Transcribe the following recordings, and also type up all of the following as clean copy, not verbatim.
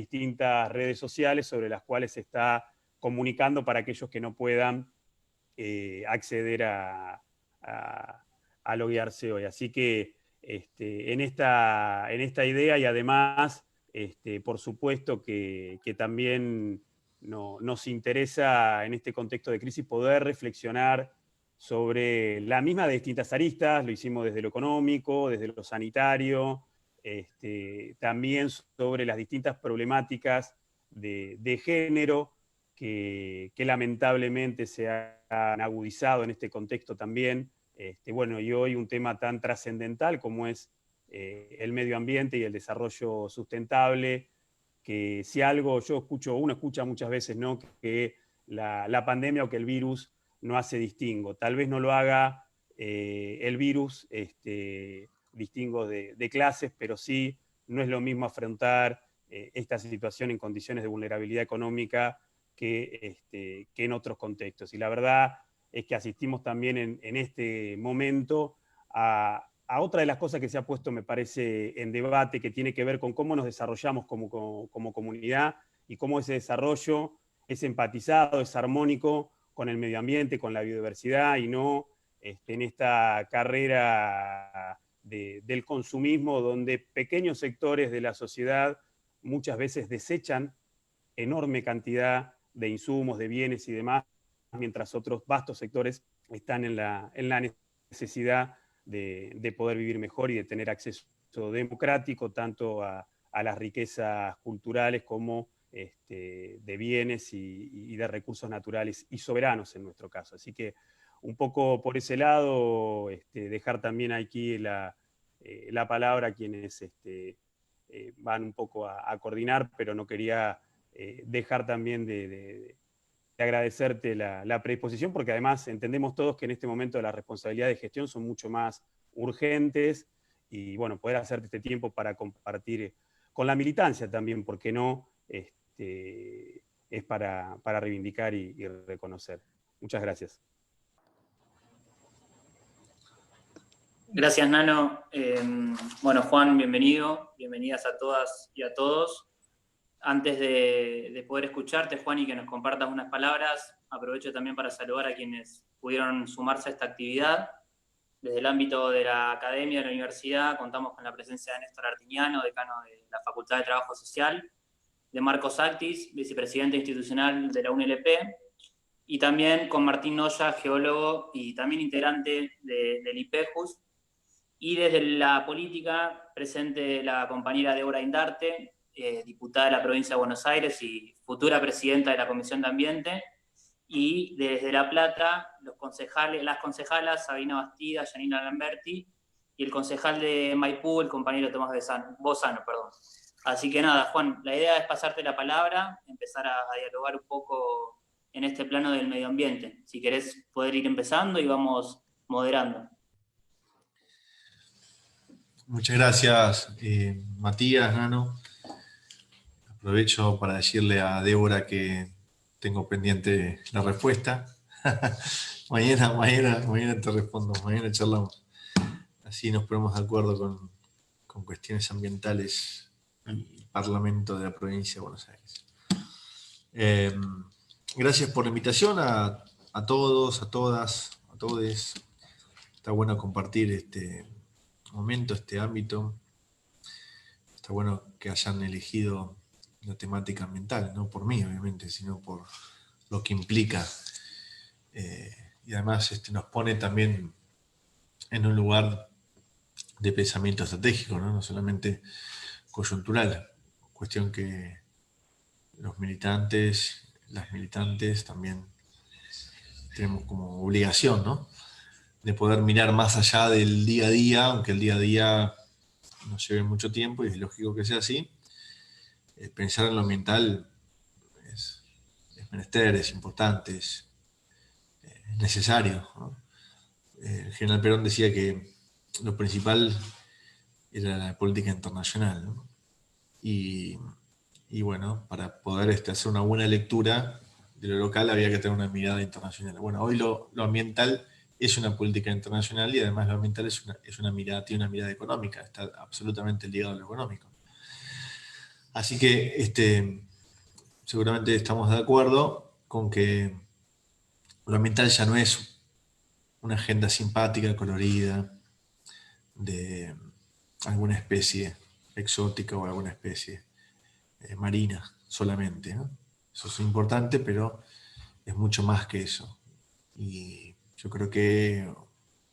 distintas redes sociales sobre las cuales se está comunicando para aquellos que no puedan acceder a loguearse hoy. Así que en esta idea, y además, por supuesto que también nos interesa en este contexto de crisis poder reflexionar sobre la misma de distintas aristas. Lo hicimos desde lo económico, desde lo sanitario, también sobre las distintas problemáticas de género que lamentablemente se han agudizado en este contexto también. Bueno, y hoy un tema tan trascendental como es el medio ambiente y el desarrollo sustentable, que si algo uno escucha muchas veces, ¿no?, que la pandemia o que el virus no hace distingo. Tal vez no lo haga el virus, distingo de clases, pero sí no es lo mismo afrontar esta situación en condiciones de vulnerabilidad económica que en otros contextos. Y la verdad es que asistimos también en este momento a otra de las cosas que se ha puesto, me parece, en debate, que tiene que ver con cómo nos desarrollamos como comunidad y cómo ese desarrollo es empatizado, es armónico con el medio ambiente, con la biodiversidad, y no en esta carrera del consumismo, donde pequeños sectores de la sociedad muchas veces desechan enorme cantidad de insumos, de bienes y demás, mientras otros vastos sectores están en la necesidad de poder vivir mejor y de tener acceso democrático tanto a las riquezas culturales como de bienes y de recursos naturales y soberanos en nuestro caso. Así que un poco por ese lado, dejar también aquí la palabra a quienes van un poco a coordinar, pero no quería dejar también de agradecerte la predisposición, porque además entendemos todos que en este momento las responsabilidades de gestión son mucho más urgentes, y bueno, poder hacerte este tiempo para compartir con la militancia también, porque no, es para reivindicar y reconocer. Muchas gracias. Gracias, Nano. Bueno, Juan, bienvenido. Bienvenidas a todas y a todos. Antes de poder escucharte, Juan, y que nos compartas unas palabras, aprovecho también para saludar a quienes pudieron sumarse a esta actividad. Desde el ámbito de la academia, de la universidad, contamos con la presencia de Néstor Artiñano, decano de la Facultad de Trabajo Social, de Marcos Actis, vicepresidente institucional de la UNLP, y también con Martín Noya, geólogo y también integrante del IPEJUS. Y desde la política, presente la compañera Débora Indarte, diputada de la provincia de Buenos Aires y futura presidenta de la Comisión de Ambiente. Y desde La Plata, las concejalas Sabina Bastida, Janina Lamberti, y el concejal de Maipú, el compañero Tomás Bozano. Así que nada, Juan, la idea es pasarte la palabra, empezar a dialogar un poco en este plano del medio ambiente. Si querés poder ir empezando y vamos moderando. Muchas gracias, Matías, Nano. Aprovecho para decirle a Débora que tengo pendiente la respuesta. mañana te respondo, mañana charlamos. Así nos ponemos de acuerdo con cuestiones ambientales en el Parlamento de la provincia de Buenos Aires. Gracias por la invitación a todos, a todas, a todes. Está bueno compartir este momento, este ámbito. Está bueno que hayan elegido la temática ambiental, no por mí, obviamente, sino por lo que implica. Y además nos pone también en un lugar de pensamiento estratégico, no solamente coyuntural. Cuestión que los militantes, las militantes también tenemos como obligación, ¿no?, de poder mirar más allá del día a día, aunque el día a día nos lleve mucho tiempo y es lógico que sea así. Pensar en lo ambiental es menester, es importante, es necesario, ¿no? El general Perón decía que lo principal era la política internacional, ¿no? Y bueno, para poder hacer una buena lectura de lo local había que tener una mirada internacional. Bueno, hoy lo ambiental es una política internacional y además lo ambiental tiene una mirada económica, está absolutamente ligado a lo económico. Así que seguramente estamos de acuerdo con que lo ambiental ya no es una agenda simpática, colorida, de alguna especie exótica o alguna especie marina solamente, ¿no? Eso es importante, pero es mucho más que eso. Y yo creo que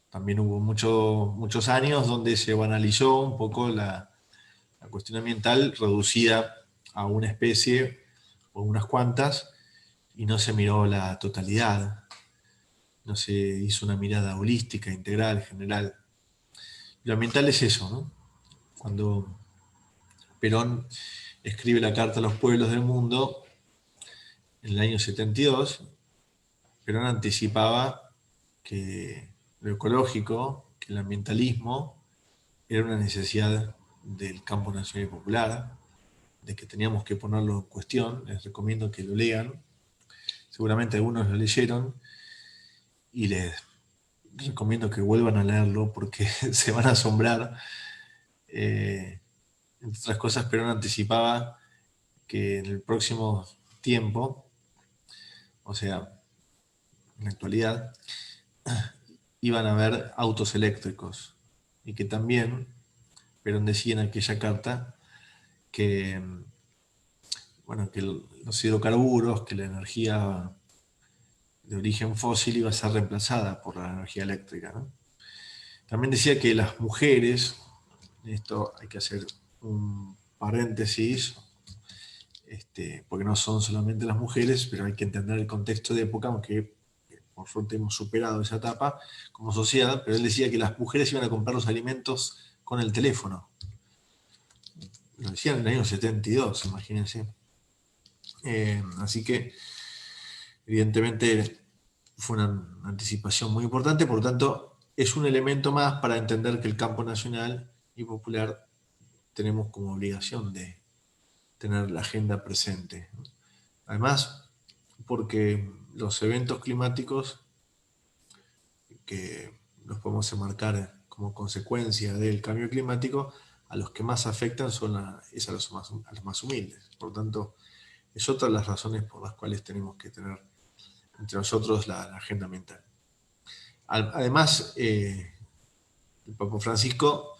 también hubo muchos años donde se banalizó un poco la cuestión ambiental reducida a una especie o unas cuantas y no se miró la totalidad, no se hizo una mirada holística, integral, general. Lo ambiental es eso, ¿no? Cuando Perón escribe la Carta a los Pueblos del Mundo en el año 72, Perón anticipaba que lo ecológico, que el ambientalismo era una necesidad del campo nacional y popular, de que teníamos que ponerlo en cuestión. Les recomiendo que lo lean. Seguramente algunos lo leyeron y les recomiendo que vuelvan a leerlo porque se van a asombrar. Entre otras cosas, Perón anticipaba que en el próximo tiempo, o sea, en la actualidad, iban a haber autos eléctricos y que también Perón decía en aquella carta que, bueno, que los hidrocarburos, que la energía de origen fósil iba a ser reemplazada por la energía eléctrica, ¿no? También decía que las mujeres, esto hay que hacer un paréntesis, porque no son solamente las mujeres, pero hay que entender el contexto de época, aunque por suerte hemos superado esa etapa como sociedad, pero él decía que las mujeres iban a comprar los alimentos con el teléfono. Lo decían en el año 72, imagínense. Así que, evidentemente, fue una anticipación muy importante, por lo tanto, es un elemento más para entender que el campo nacional y popular tenemos como obligación de tener la agenda presente. Además, porque los eventos climáticos que los podemos enmarcar como consecuencia del cambio climático, a los que más afectan es a los más humildes. Por lo tanto, es otra de las razones por las cuales tenemos que tener entre nosotros la agenda ambiental. Además, el Papa Francisco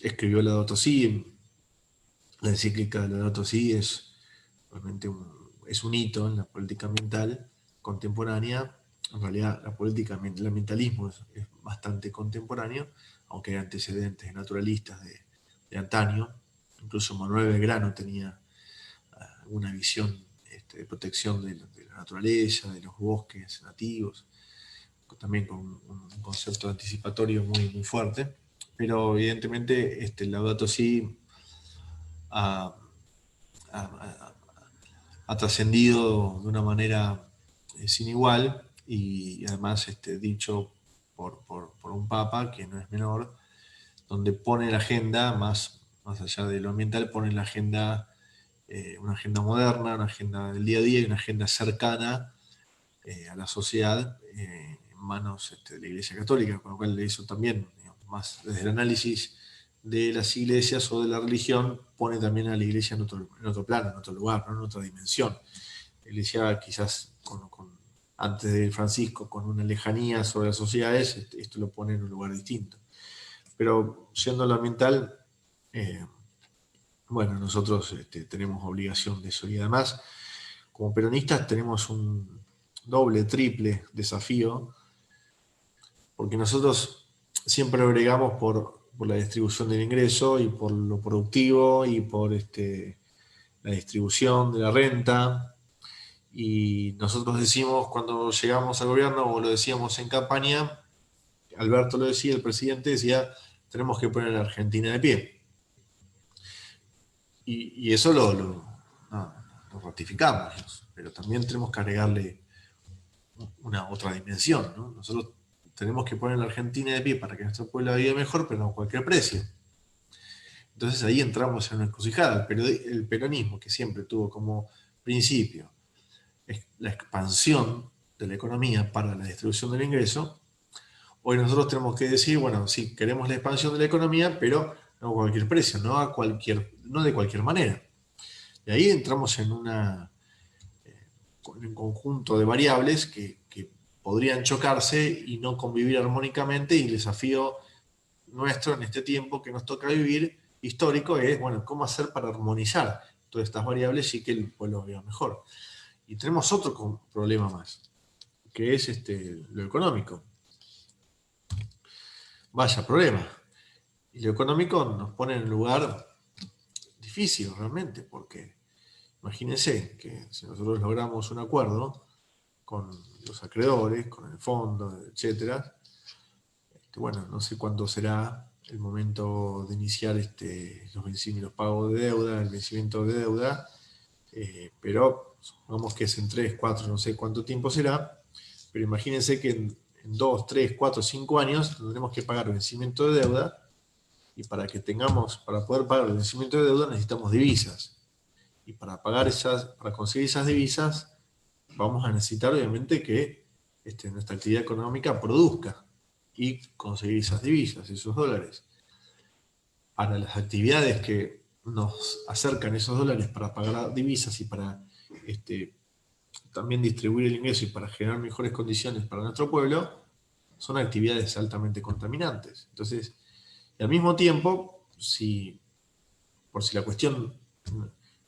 escribió Laudato Si. La encíclica de Laudato Si es realmente un hito en la política ambiental contemporánea. En realidad, el ambientalismo es bastante contemporáneo, aunque hay antecedentes naturalistas de antaño. Incluso Manuel Belgrano tenía una visión de protección de la naturaleza, de los bosques nativos, también con un concepto anticipatorio muy fuerte. Pero evidentemente el Laudato Si ha trascendido de una manera sin igual y además dicho por un papa que no es menor, donde pone la agenda, más allá de lo ambiental, pone la agenda, una agenda moderna, una agenda del día a día y una agenda cercana a la sociedad en manos de la Iglesia Católica, con lo cual le hizo también, digamos, más desde el análisis de las iglesias o de la religión, pone también a la iglesia en otro plano, en otro lugar, ¿no? En otra dimensión. La iglesia quizás antes de Francisco con una lejanía sobre las sociedades, esto lo pone en un lugar distinto. Pero siendo lo ambiental, bueno, nosotros tenemos obligación de eso y además, como peronistas tenemos un doble, triple desafío, porque nosotros siempre bregamos por la distribución del ingreso y por lo productivo y por la distribución de la renta. Y nosotros decimos cuando llegamos al gobierno, o lo decíamos en campaña, Alberto lo decía, el presidente decía, tenemos que poner a la Argentina de pie. Y eso lo ratificamos, pero también tenemos que agregarle una otra dimensión, ¿no? Nosotros tenemos que poner a la Argentina de pie para que nuestro pueblo viva mejor, pero no a cualquier precio. Entonces ahí entramos en una encrucijada. El peronismo, que siempre tuvo como principio la expansión de la economía para la distribución del ingreso, hoy nosotros tenemos que decir, bueno, sí, queremos la expansión de la economía, pero no a cualquier precio, no de cualquier manera. Y ahí entramos en un conjunto de variables que podrían chocarse y no convivir armónicamente, y el desafío nuestro en este tiempo que nos toca vivir histórico es, bueno, cómo hacer para armonizar todas estas variables y que el pueblo viva mejor. Y tenemos otro problema más, que es lo económico. Vaya problema. Y lo económico nos pone en un lugar difícil realmente, porque imagínense que si nosotros logramos un acuerdo con los acreedores, con el fondo, etcétera, bueno, no sé cuándo será el momento de iniciar los pagos de deuda, el vencimiento de deuda, pero supongamos que es en 3, 4, no sé cuánto tiempo será, pero imagínense que en 2, 3, 4, 5 años tendremos que pagar el vencimiento de deuda, y para poder pagar el vencimiento de deuda necesitamos divisas. Y para conseguir esas divisas, vamos a necesitar obviamente que nuestra actividad económica produzca y conseguir esas divisas, esos dólares. Para las actividades que nos acercan esos dólares para pagar divisas y para también distribuir el ingreso y para generar mejores condiciones para nuestro pueblo, son actividades altamente contaminantes. Entonces, y al mismo tiempo, por si la cuestión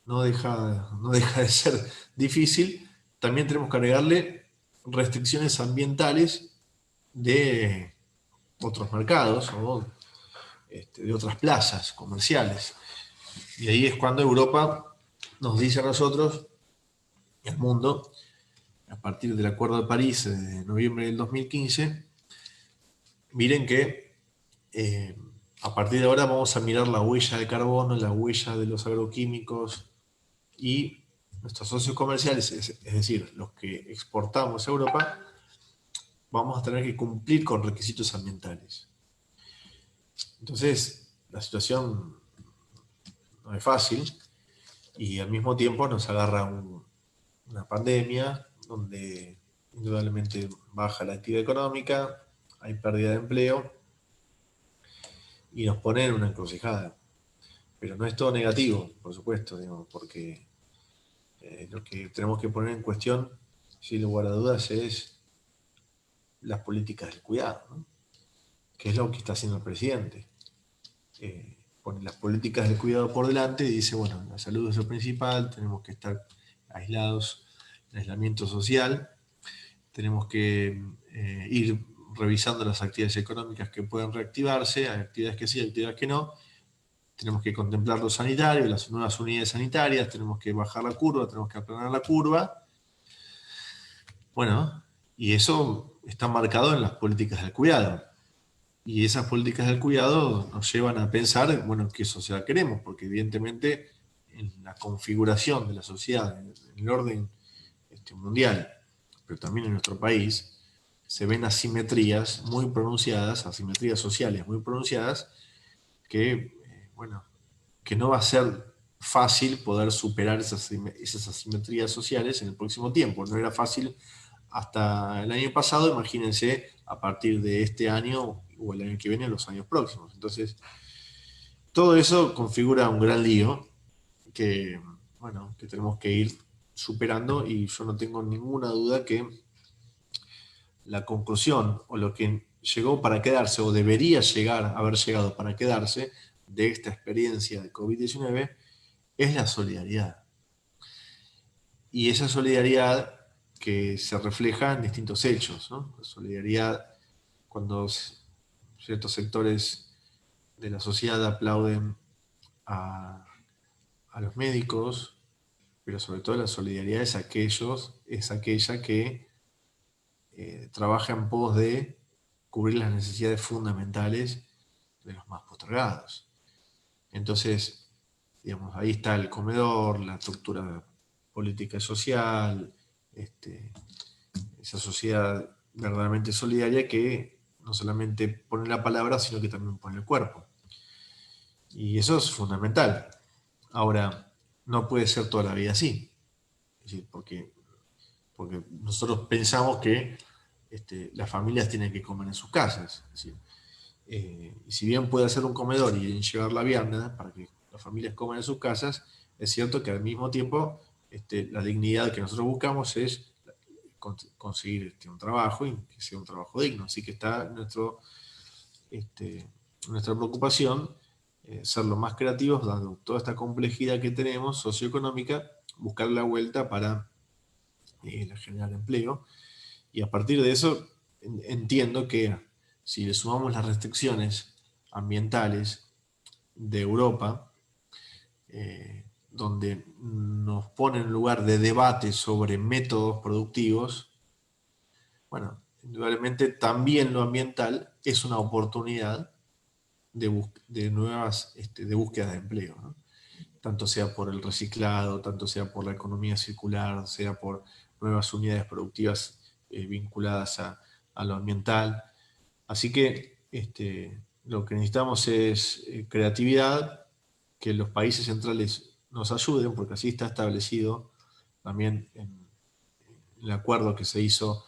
no deja de ser difícil, también tenemos que agregarle restricciones ambientales de otros mercados o de otras plazas comerciales. Y ahí es cuando Europa nos dice a nosotros y al mundo, a partir del Acuerdo de París de noviembre del 2015, miren que a partir de ahora vamos a mirar la huella de carbono, la huella de los agroquímicos, y nuestros socios comerciales, es decir, los que exportamos a Europa, vamos a tener que cumplir con requisitos ambientales. Entonces, la situación no es fácil, y al mismo tiempo nos agarra una pandemia donde indudablemente baja la actividad económica, hay pérdida de empleo, y nos pone en una encrucijada. Pero no es todo negativo, por supuesto, porque lo que tenemos que poner en cuestión, sin lugar a dudas, es las políticas del cuidado, ¿no? Que es lo que está haciendo el presidente. Pone las políticas del cuidado por delante y dice, bueno, la salud es lo principal, tenemos que estar aislados en aislamiento social, tenemos que ir revisando las actividades económicas que pueden reactivarse, hay actividades que sí, actividades que no, tenemos que contemplar lo sanitario, las nuevas unidades sanitarias, tenemos que bajar la curva, tenemos que aplanar la curva. Bueno, y eso está marcado en las políticas del cuidado. Y esas políticas del cuidado nos llevan a pensar, bueno, qué sociedad queremos, porque evidentemente en la configuración de la sociedad, en el orden mundial, pero también en nuestro país, se ven asimetrías muy pronunciadas, asimetrías sociales muy pronunciadas, que, bueno, que no va a ser fácil poder superar esas asimetrías sociales en el próximo tiempo. No era fácil hasta el año pasado, imagínense a partir de este año o el año que viene, los años próximos. Entonces, todo eso configura un gran lío que, bueno, que tenemos que ir superando, y yo no tengo ninguna duda que la conclusión o lo que llegó para quedarse o debería haber llegado para quedarse de esta experiencia de COVID-19 es la solidaridad. Y esa solidaridad que se refleja en distintos hechos, ¿no? La solidaridad cuando ciertos sectores de la sociedad aplauden a los médicos, pero sobre todo la solidaridad es aquella que trabaja en pos de cubrir las necesidades fundamentales de los más postergados. Entonces, digamos, ahí está el comedor, la estructura política y social, esa sociedad verdaderamente solidaria que no solamente pone la palabra, sino que también pone el cuerpo. Y eso es fundamental. Ahora, no puede ser toda la vida así. Es decir, porque nosotros pensamos que las familias tienen que comer en sus casas. Es decir, y si bien puede hacer un comedor y llevar la vianda para que las familias coman en sus casas, es cierto que al mismo tiempo la dignidad que nosotros buscamos es conseguir un trabajo y que sea un trabajo digno. Así que está nuestra preocupación ser lo más creativos, dando toda esta complejidad que tenemos socioeconómica, buscar la vuelta para generar empleo. Y a partir de eso entiendo que si le sumamos las restricciones ambientales de Europa, donde nos pone en lugar de debate sobre métodos productivos, bueno, indudablemente también lo ambiental es una oportunidad de nuevas, de búsqueda de empleo, ¿no? Tanto sea por el reciclado, tanto sea por la economía circular, sea por nuevas unidades productivas vinculadas a lo ambiental. Así que lo que necesitamos es creatividad, que los países centrales nos ayuden, porque así está establecido también en el acuerdo que se hizo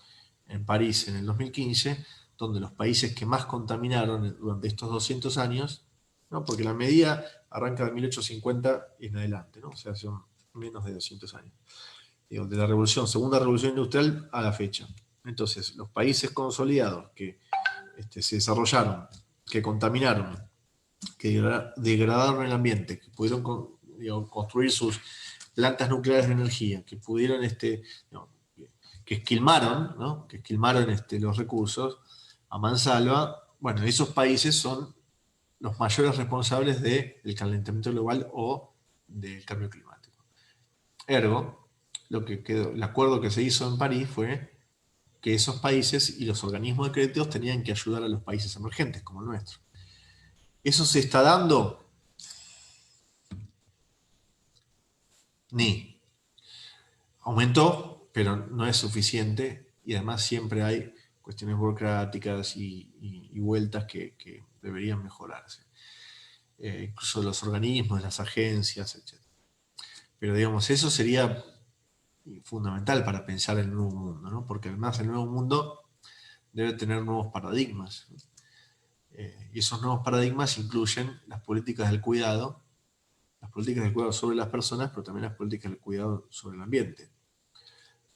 en París en el 2015, donde los países que más contaminaron durante estos 200 años, ¿no? Porque la medida arranca de 1850 en adelante, ¿no? O sea, son menos de 200 años. Digo, de la segunda revolución industrial a la fecha. Entonces, los países consolidados que se desarrollaron, que contaminaron, que degradaron el ambiente, que pudieron construir sus plantas nucleares de energía, que pudieron, que esquilmaron, ¿no? Que esquilmaron los recursos a mansalva, bueno, esos países son los mayores responsables del calentamiento global o del cambio climático. Ergo, el acuerdo que se hizo en París fue que esos países y los organismos de créditos tenían que ayudar a los países emergentes, como el nuestro. ¿Eso se está dando? Ni. Aumentó, pero no es suficiente y además siempre hay cuestiones burocráticas y vueltas que deberían mejorarse. Incluso los organismos, las agencias, etc. Pero digamos, eso sería fundamental para pensar el nuevo mundo, ¿no? Porque además el nuevo mundo debe tener nuevos paradigmas. Y esos nuevos paradigmas incluyen las políticas del cuidado sobre las personas, pero también las políticas del cuidado sobre el ambiente.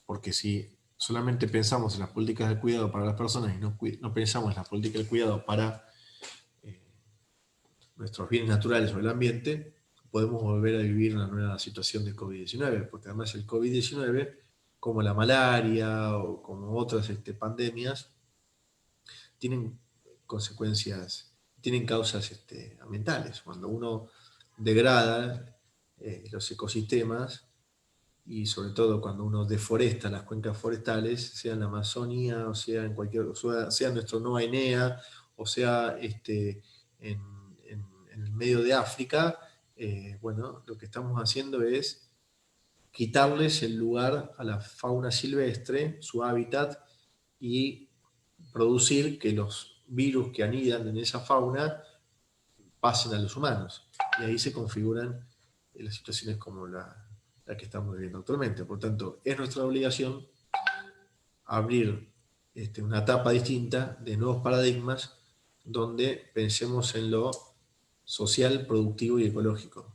Porque si solamente pensamos en las políticas del cuidado para las personas y no pensamos en las políticas del cuidado para nuestros bienes naturales o el ambiente, podemos volver a vivir una nueva situación de COVID-19, porque además el COVID-19, como la malaria o como otras pandemias, tienen consecuencias, tienen causas ambientales. Cuando uno degrada los ecosistemas, y sobre todo cuando uno deforesta las cuencas forestales, sea en la Amazonía, o sea en sea en nuestro Nueva Guinea, o sea en el medio de África, bueno, lo que estamos haciendo es quitarles el lugar a la fauna silvestre, su hábitat, y producir que los virus que anidan en esa fauna pasen a los humanos. Y ahí se configuran las situaciones como la que estamos viviendo actualmente. Por tanto, es nuestra obligación abrir una etapa distinta de nuevos paradigmas donde pensemos en lo social, productivo y ecológico,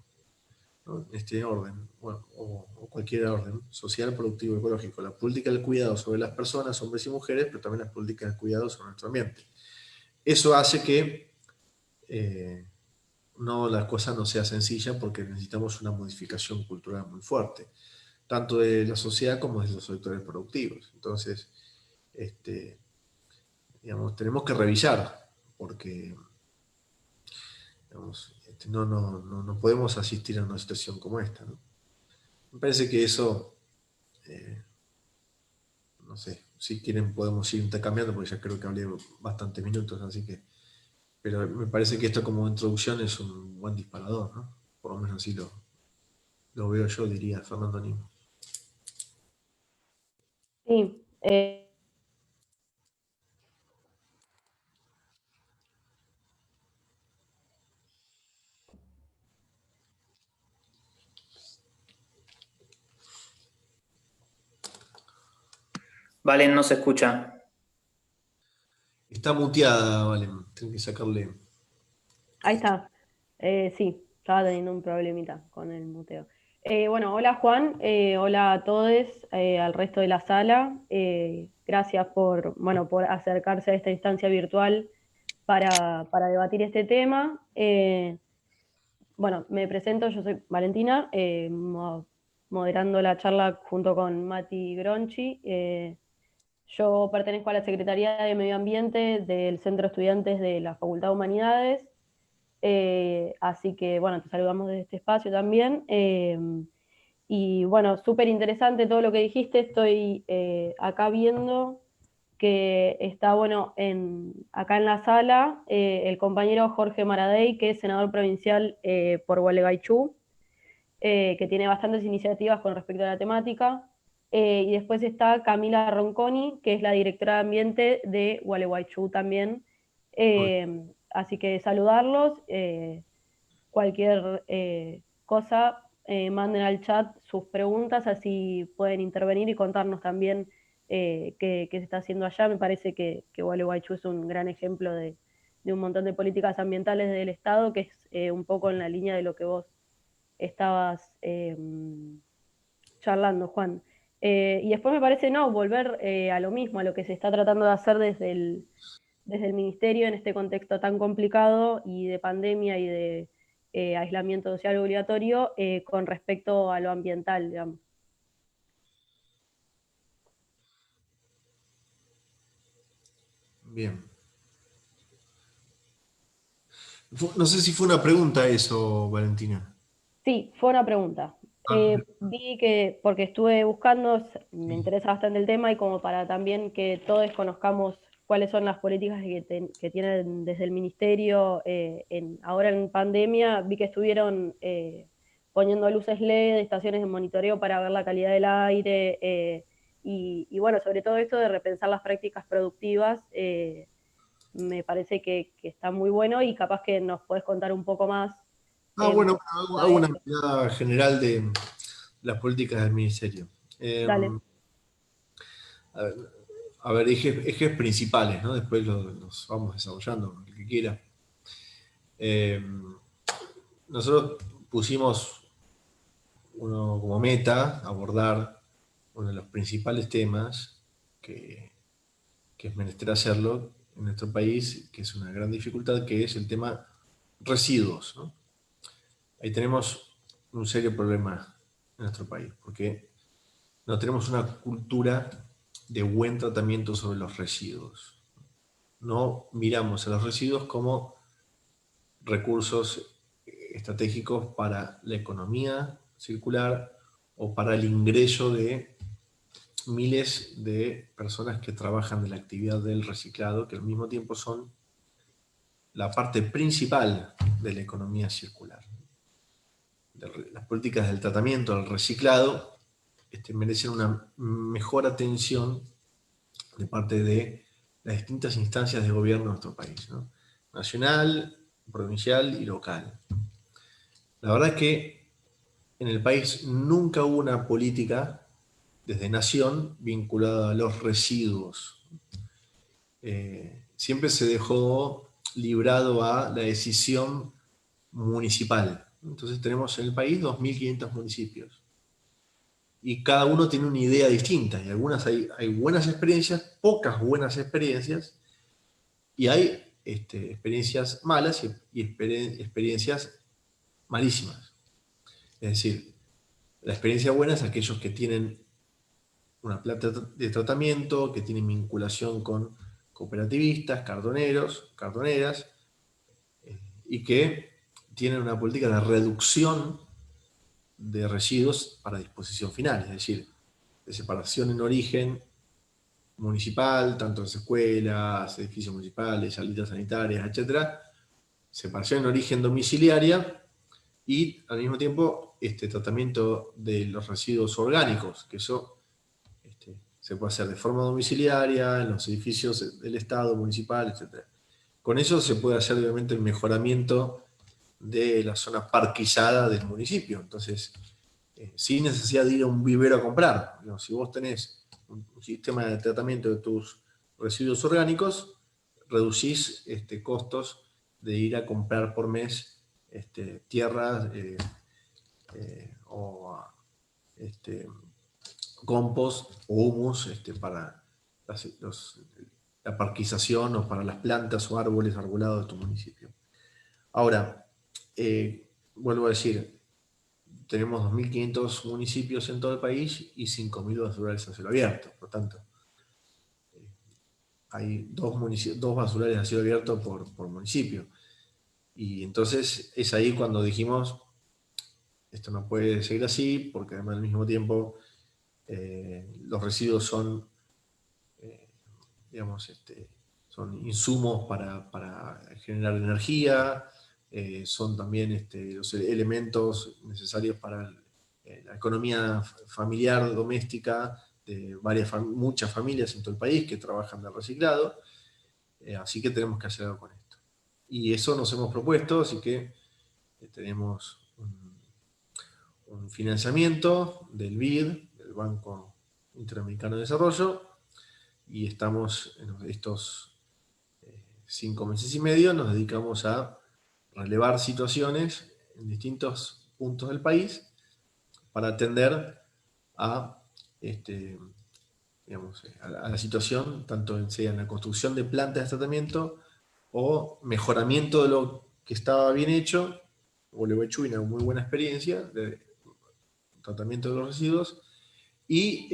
¿no? En este orden, bueno, o cualquier orden, social, productivo y ecológico. La política del cuidado sobre las personas, hombres y mujeres, pero también las políticas del cuidado sobre nuestro ambiente. Eso hace que las cosas no sean sencillas porque necesitamos una modificación cultural muy fuerte, tanto de la sociedad como de los sectores productivos. Entonces, digamos, tenemos que revisar, porque digamos, no podemos asistir a una situación como esta, ¿no? Me parece que eso, no sé, si quieren podemos ir intercambiando, porque ya creo que hablé bastantes minutos, así que, pero me parece que esto como introducción es un buen disparador, ¿no? Por lo menos así lo veo yo, diría Fernando Nimo. Sí, Valen, no se escucha. Está muteada, Valen. Tengo que sacarle. Ahí está. Sí, estaba teniendo un problemita con el muteo. Bueno, hola Juan, hola a todos, al resto de la sala. Gracias por acercarse a esta instancia virtual para debatir este tema. Bueno, me presento, yo soy Valentina, moderando la charla junto con Mati Gronchi. Yo pertenezco a la Secretaría de Medio Ambiente del Centro de Estudiantes de la Facultad de Humanidades. Así que, bueno, te saludamos desde este espacio también. Y bueno, súper interesante todo lo que dijiste. Estoy acá viendo que está, bueno, acá en la sala el compañero Jorge Maradei, que es senador provincial por Gualeguaychú, que tiene bastantes iniciativas con respecto a la temática. Y después está Camila Ronconi, que es la directora de Ambiente de Gualeguaychú también. Así que saludarlos. Cualquier cosa, manden al chat sus preguntas, así pueden intervenir y contarnos también qué se está haciendo allá. Me parece que Gualeguaychú es un gran ejemplo de un montón de políticas ambientales del Estado, que es un poco en la línea de lo que vos estabas charlando, Juan. Y después me parece, no, volver a lo mismo, a lo que se está tratando de hacer desde el ministerio en este contexto tan complicado y de pandemia y de aislamiento social obligatorio con respecto a lo ambiental, digamos. Bien. No sé si fue una pregunta eso, Valentina. Sí, fue una pregunta. Vi que, porque estuve buscando, me interesa bastante el tema y como para también que todos conozcamos cuáles son las políticas que tienen desde el ministerio. Ahora en pandemia vi que estuvieron poniendo luces LED, estaciones de monitoreo para ver la calidad del aire y bueno, sobre todo esto de repensar las prácticas productivas. Me parece que está muy bueno y capaz que nos puedes contar un poco más. Bueno, hago una Esto. mirada general de las políticas del ministerio. Dale. A ver, ejes principales, ¿no? Después los vamos desarrollando, el que quiera. Nosotros pusimos como meta abordar uno de los principales temas que es menester hacerlo en nuestro país, que es una gran dificultad, que es el tema residuos, ¿no? Ahí tenemos un serio problema en nuestro país, porque no tenemos una cultura de buen tratamiento sobre los residuos. No miramos a los residuos como recursos estratégicos para la economía circular o para el ingreso de miles de personas que trabajan de la actividad del reciclado, que al mismo tiempo son la parte principal de la economía circular. Las políticas del tratamiento, del reciclado, merecen una mejor atención de parte de las distintas instancias de gobierno de nuestro país, ¿no? Nacional, provincial y local. La verdad es que en el país nunca hubo una política desde nación vinculada a los residuos. Siempre se dejó librado a la decisión municipal. Entonces tenemos en el país 2.500 municipios. Y cada uno tiene una idea distinta. Y algunas hay buenas experiencias, pocas buenas experiencias, y hay experiencias malas y experiencias malísimas. Es decir, la experiencia buena es aquellos que tienen una planta de tratamiento, que tienen vinculación con cooperativistas, cartoneras, y que tienen una política de reducción de residuos para disposición final, es decir, de separación en origen municipal, tanto en escuelas, edificios municipales, salidas sanitarias, etc. Separación en origen domiciliaria y al mismo tiempo tratamiento de los residuos orgánicos, que eso se puede hacer de forma domiciliaria, en los edificios del Estado, municipal, etc. Con eso se puede hacer obviamente el mejoramiento de la zona parquizada del municipio. Entonces, sin necesidad de ir a un vivero a comprar. Si vos tenés un sistema de tratamiento de tus residuos orgánicos, reducís costos de ir a comprar por mes tierras o compost o humus para la parquización o para las plantas o árboles arbolados de tu municipio. Ahora, vuelvo a decir, tenemos 2.500 municipios en todo el país y 5.000 basurales a cielo abierto. Por tanto, hay dos basurales a cielo abierto por municipio. Y entonces es ahí cuando dijimos, esto no puede seguir así, porque además al mismo tiempo los residuos son, digamos, son insumos para generar energía, son también los elementos necesarios para la economía familiar, doméstica, de muchas familias en todo el país que trabajan del reciclado, así que tenemos que hacer algo con esto. Y eso nos hemos propuesto, así que tenemos un financiamiento del BID, del Banco Interamericano de Desarrollo, y estamos en estos 5 meses y medio, nos dedicamos a relevar situaciones en distintos puntos del país para atender a, a la situación, tanto sea en la construcción de plantas de tratamiento o mejoramiento de lo que estaba bien hecho. Gualeguaychú, una muy buena experiencia de tratamiento de los residuos, y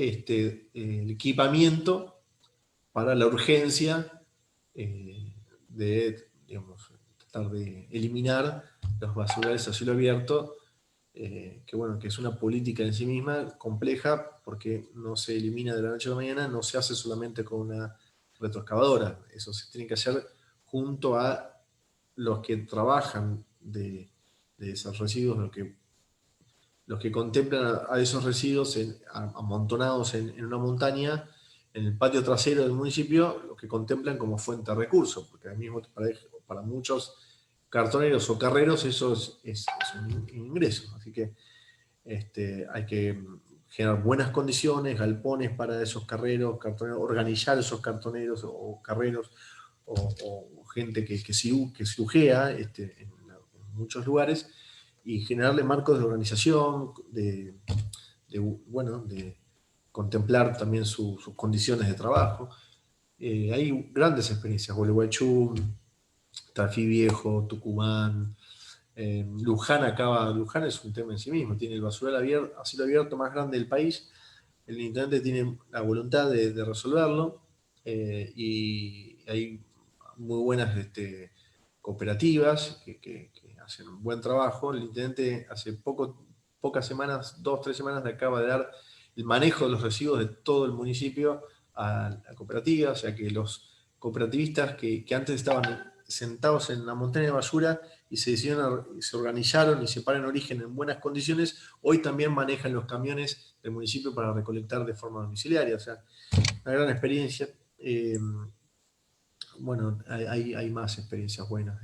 el equipamiento para la urgencia de, digamos, tratar de eliminar los basurales a cielo abierto, que bueno, que es una política en sí misma compleja, porque no se elimina de la noche a la mañana, no se hace solamente con una retroexcavadora, eso se tiene que hacer junto a los que trabajan de esos residuos, los que contemplan a esos residuos amontonados en una montaña, en el patio trasero del municipio, los que contemplan como fuente de recursos, porque al mismo para muchos cartoneros o carreros eso es un ingreso. Así que hay que generar buenas condiciones, galpones para esos carreros, organizar esos cartoneros o carreros o gente que cirujea en muchos lugares, y generarle marcos de organización, de contemplar también sus condiciones de trabajo. Hay grandes experiencias, Gualeguaychú, Tafí Viejo, Tucumán, Luján es un tema en sí mismo, tiene el basural a cielo abierto más grande del país, el intendente tiene la voluntad de resolverlo, y hay muy buenas cooperativas que hacen un buen trabajo. El intendente hace pocas semanas, 2-3 semanas, le acaba de dar el manejo de los residuos de todo el municipio a la cooperativa, o sea que los cooperativistas que antes estaban sentados en la montaña de basura y se organizaron y se paran en origen en buenas condiciones, hoy también manejan los camiones del municipio para recolectar de forma domiciliaria. O sea, una gran experiencia. Bueno, hay más experiencias buenas.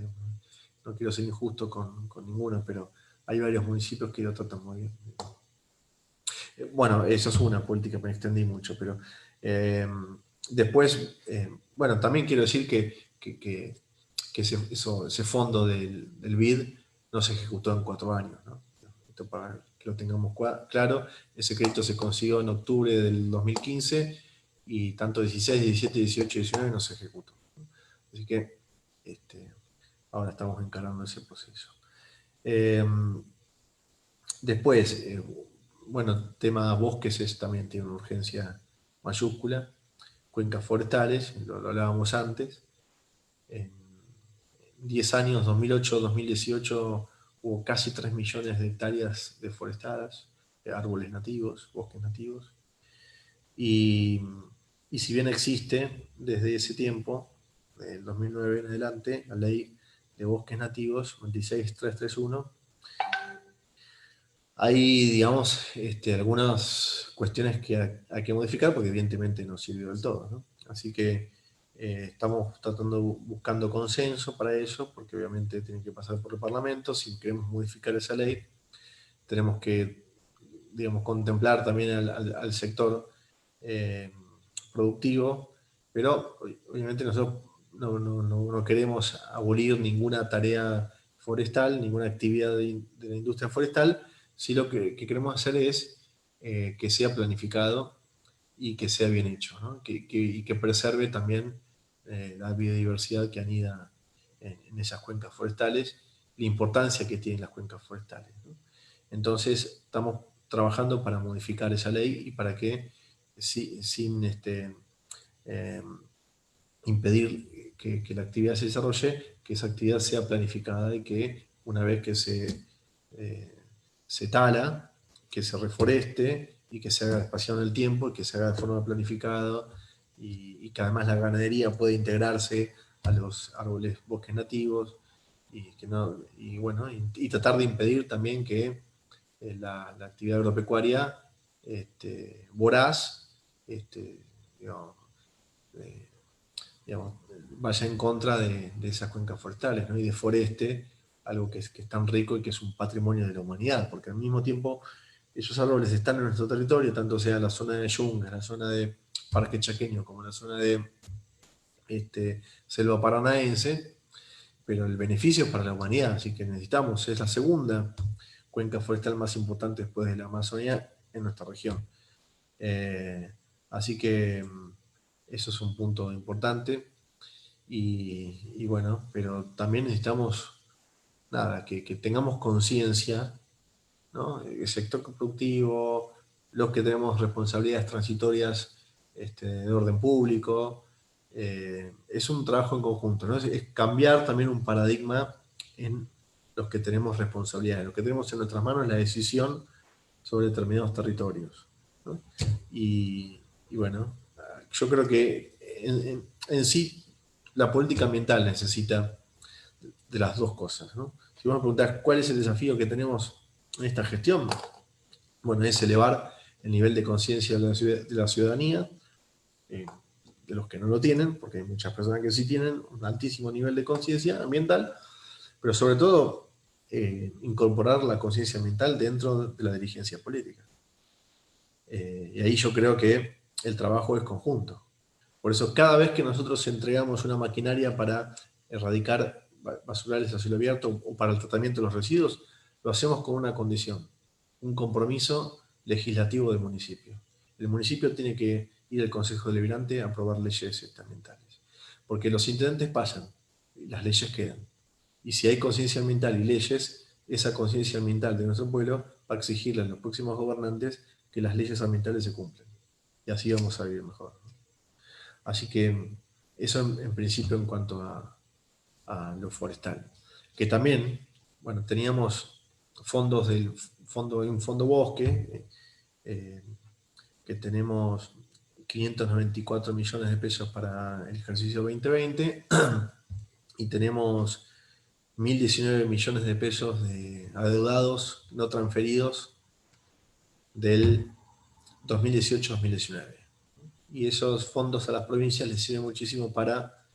No quiero ser injusto con ninguna, pero hay varios municipios que lo tratan muy bien. Bueno, eso es una política, me extendí mucho, pero después, bueno, también quiero decir que ese fondo del BID no se ejecutó en 4 años, ¿no? Esto para que lo tengamos claro, ese crédito se consiguió en octubre del 2015 y tanto 16, 17, 18 y 19 no se ejecutó. Así que ahora estamos encarando ese proceso. Después, bueno, tema bosques también tiene una urgencia mayúscula. Cuencas forestales, lo hablábamos antes. En 10 años, 2008-2018, hubo casi 3 millones de hectáreas deforestadas, de árboles nativos, bosques nativos. Y si bien existe desde ese tiempo, del 2009 en adelante, la ley de bosques nativos 26331, hay, digamos, algunas cuestiones que hay que modificar porque evidentemente no sirvió del todo, ¿no? Así que estamos buscando consenso para eso, porque obviamente tiene que pasar por el Parlamento. Si queremos modificar esa ley, tenemos que, digamos, contemplar también al sector productivo, pero obviamente nosotros no queremos abolir ninguna tarea forestal, ninguna actividad de la industria forestal, sí lo que queremos hacer es que sea planificado y que sea bien hecho, ¿no? Y que preserve también la biodiversidad que anida en esas cuencas forestales, la importancia que tienen las cuencas forestales, ¿no? Entonces, estamos trabajando para modificar esa ley y para que, sin eh, impedir que la actividad se desarrolle, que esa actividad sea planificada y que una vez que se tala, que se reforeste y que se haga espaciado en el tiempo y que se haga de forma planificada y que además la ganadería pueda integrarse a los árboles bosques nativos y tratar de impedir también que la actividad agropecuaria voraz digamos, eh, digamos, vaya en contra de esas cuencas forestales, ¿no? Y deforeste algo que es tan rico y que es un patrimonio de la humanidad, porque al mismo tiempo esos árboles están en nuestro territorio, tanto sea la zona de Yungas, la zona de Parque Chaqueño, como la zona de selva paranaense, pero el beneficio es para la humanidad, así que necesitamos, es la segunda cuenca forestal más importante después de la Amazonía en nuestra región. Así que eso es un punto importante. Y bueno, pero también necesitamos, nada, que tengamos conciencia, ¿no? El sector productivo, los que tenemos responsabilidades transitorias de orden público, es un trabajo en conjunto, ¿no? Es cambiar también un paradigma en los que tenemos responsabilidades, lo que tenemos en nuestras manos es la decisión sobre determinados territorios, ¿no? Y bueno, yo creo que en sí la política ambiental necesita de las dos cosas, ¿no? Si vos me preguntás cuál es el desafío que tenemos en esta gestión, bueno, es elevar el nivel de conciencia de la ciudadanía, de los que no lo tienen, porque hay muchas personas que sí tienen un altísimo nivel de conciencia ambiental, pero sobre todo incorporar la conciencia ambiental dentro de la dirigencia política. Y ahí yo creo que el trabajo es conjunto. Por eso cada vez que nosotros entregamos una maquinaria para erradicar basurales a cielo abierto o para el tratamiento de los residuos, lo hacemos con una condición, un compromiso legislativo del municipio. El municipio tiene que ir al Consejo Deliberante a aprobar leyes ambientales, porque los intendentes pasan y las leyes quedan. Y si hay conciencia ambiental y leyes, esa conciencia ambiental de nuestro pueblo va a exigirle a los próximos gobernantes que las leyes ambientales se cumplan. Y así vamos a vivir mejor. Así que eso en principio en cuanto a lo forestal. Que también, bueno, teníamos fondos un fondo bosque, que tenemos 594 millones de pesos para el ejercicio 2020 y tenemos 1.019 millones de pesos de adeudados no transferidos del 2018-2019. Y esos fondos a las provincias les sirven muchísimo para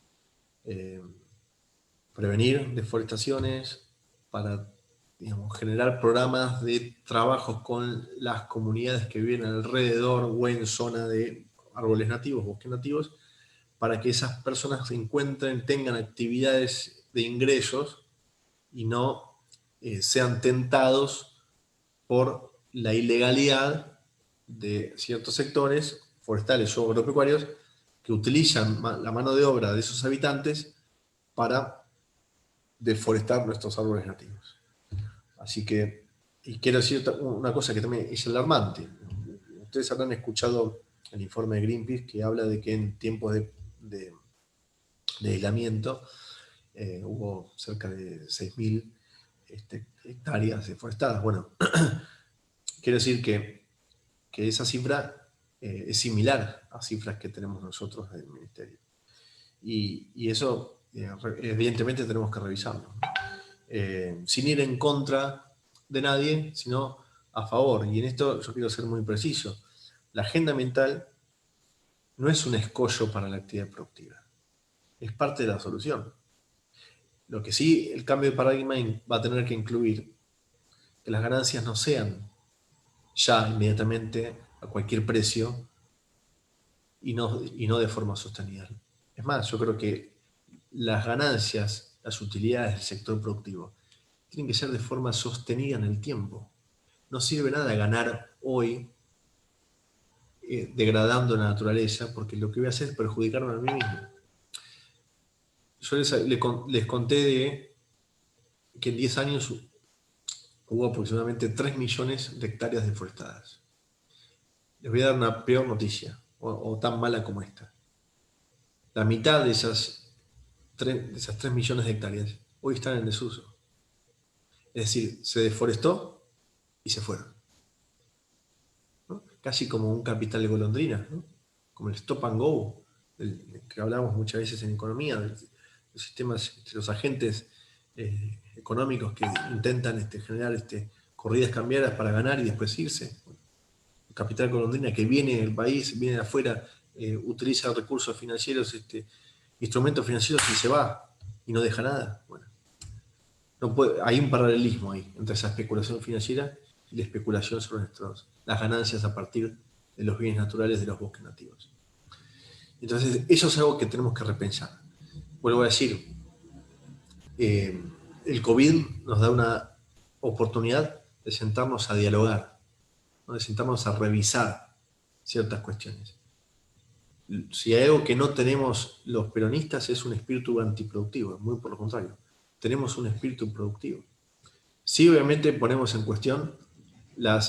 prevenir deforestaciones, para, digamos, generar programas de trabajos con las comunidades que viven alrededor o en zona de árboles nativos, bosques nativos, para que esas personas se encuentren, tengan actividades de ingresos y no sean tentados por la ilegalidad de ciertos sectores forestales o agropecuarios que utilizan la mano de obra de esos habitantes para deforestar nuestros árboles nativos. Así que, y quiero decir una cosa que también es alarmante. Ustedes habrán escuchado el informe de Greenpeace que habla de que en tiempos de aislamiento hubo cerca de 6.000 hectáreas deforestadas. Bueno, quiero decir que esa cifra es similar a cifras que tenemos nosotros del Ministerio. Y eso, evidentemente, tenemos que revisarlo. Sin ir en contra de nadie, sino a favor. Y en esto yo quiero ser muy preciso. La agenda ambiental no es un escollo para la actividad productiva. Es parte de la solución. Lo que sí, el cambio de paradigma va a tener que incluir que las ganancias no sean ya inmediatamente a cualquier precio y no de forma sostenida. Es más, yo creo que las ganancias, las utilidades del sector productivo tienen que ser de forma sostenida en el tiempo. No sirve nada ganar hoy degradando la naturaleza, porque lo que voy a hacer es perjudicarme a mí mismo. Yo les conté de que en 10 años hubo aproximadamente 3 millones de hectáreas deforestadas. Les voy a dar una peor noticia, o tan mala como esta. La mitad de esas 3 millones de hectáreas hoy están en desuso. Es decir, se deforestó y se fueron, ¿no? Casi como un capital de golondrina, ¿no? Como el stop and go, que hablamos muchas veces en economía, de los sistemas, los agentes económicos que intentan generar corridas cambiarias para ganar y después irse. El capital golondrina que viene del país, viene de afuera, utiliza recursos financieros, instrumentos financieros y se va y no deja nada. Bueno, hay un paralelismo ahí entre esa especulación financiera y la especulación sobre las ganancias a partir de los bienes naturales de los bosques nativos. Entonces, eso es algo que tenemos que repensar. Vuelvo a decir, el COVID nos da una oportunidad de sentarnos a dialogar, ¿no? De sentarnos a revisar ciertas cuestiones. Si hay algo que no tenemos los peronistas es un espíritu antiproductivo, muy por lo contrario. Tenemos un espíritu productivo. Sí, obviamente ponemos en cuestión la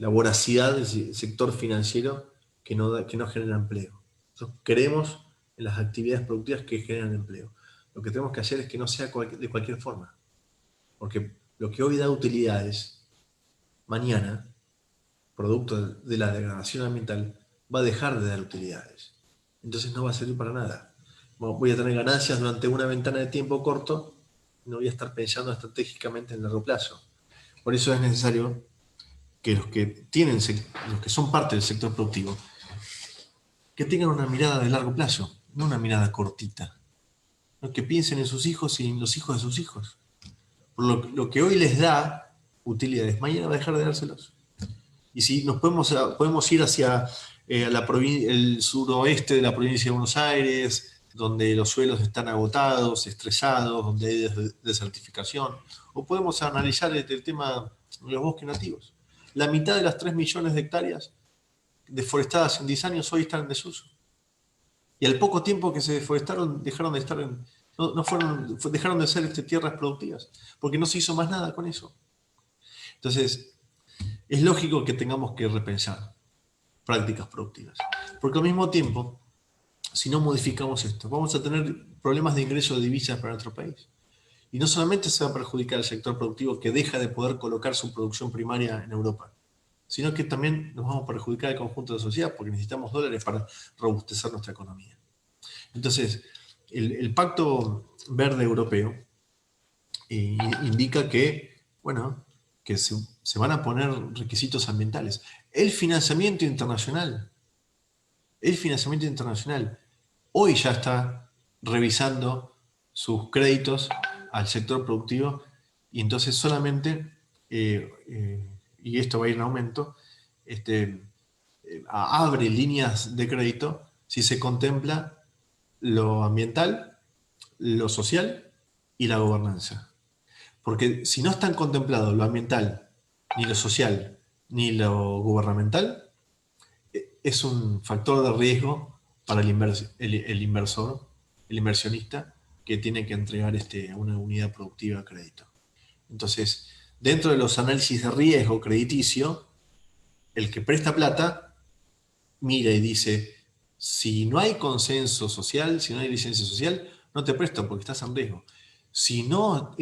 voracidad del sector financiero que no genera empleo. Nosotros creemos en las actividades productivas que generan empleo. Lo que tenemos que hacer es que no sea de cualquier forma. Porque lo que hoy da utilidades, mañana, producto de la degradación ambiental, va a dejar de dar utilidades. Entonces no va a servir para nada. Voy a tener ganancias durante una ventana de tiempo corto, no voy a estar pensando estratégicamente en el largo plazo. Por eso es necesario que los que son parte del sector productivo, que tengan una mirada de largo plazo, no una mirada cortita. ¿No? Que piensen en sus hijos y en los hijos de sus hijos. Por lo que hoy les da utilidades, mañana va a dejar de dárselos. Y si nos podemos ir hacia el suroeste de la provincia de Buenos Aires, donde los suelos están agotados, estresados, donde hay desertificación, o podemos analizar el tema de los bosques nativos. La mitad de las 3 millones de hectáreas deforestadas en 10 años hoy están en desuso. Y al poco tiempo que se deforestaron, dejaron de estar dejaron de ser tierras productivas, porque no se hizo más nada con eso. Entonces, es lógico que tengamos que repensar prácticas productivas. Porque al mismo tiempo, si no modificamos esto, vamos a tener problemas de ingreso de divisas para nuestro país. Y no solamente se va a perjudicar el sector productivo que deja de poder colocar su producción primaria en Europa, sino que también nos vamos a perjudicar el conjunto de la sociedad porque necesitamos dólares para robustecer nuestra economía. Entonces, el Pacto Verde Europeo indica que, bueno, que se van a poner requisitos ambientales. El financiamiento internacional hoy ya está revisando sus créditos al sector productivo y entonces solamente, y esto va a ir en aumento, abre líneas de crédito si se contempla lo ambiental, lo social y la gobernanza. Porque si no están contemplados lo ambiental, ni lo social, ni lo gubernamental, es un factor de riesgo para el inversor, el inversionista, que tiene que entregar una unidad productiva a crédito. Entonces, dentro de los análisis de riesgo crediticio, el que presta plata mira y dice, si no hay consenso social, si no hay licencia social, no te presto porque estás en riesgo. Si no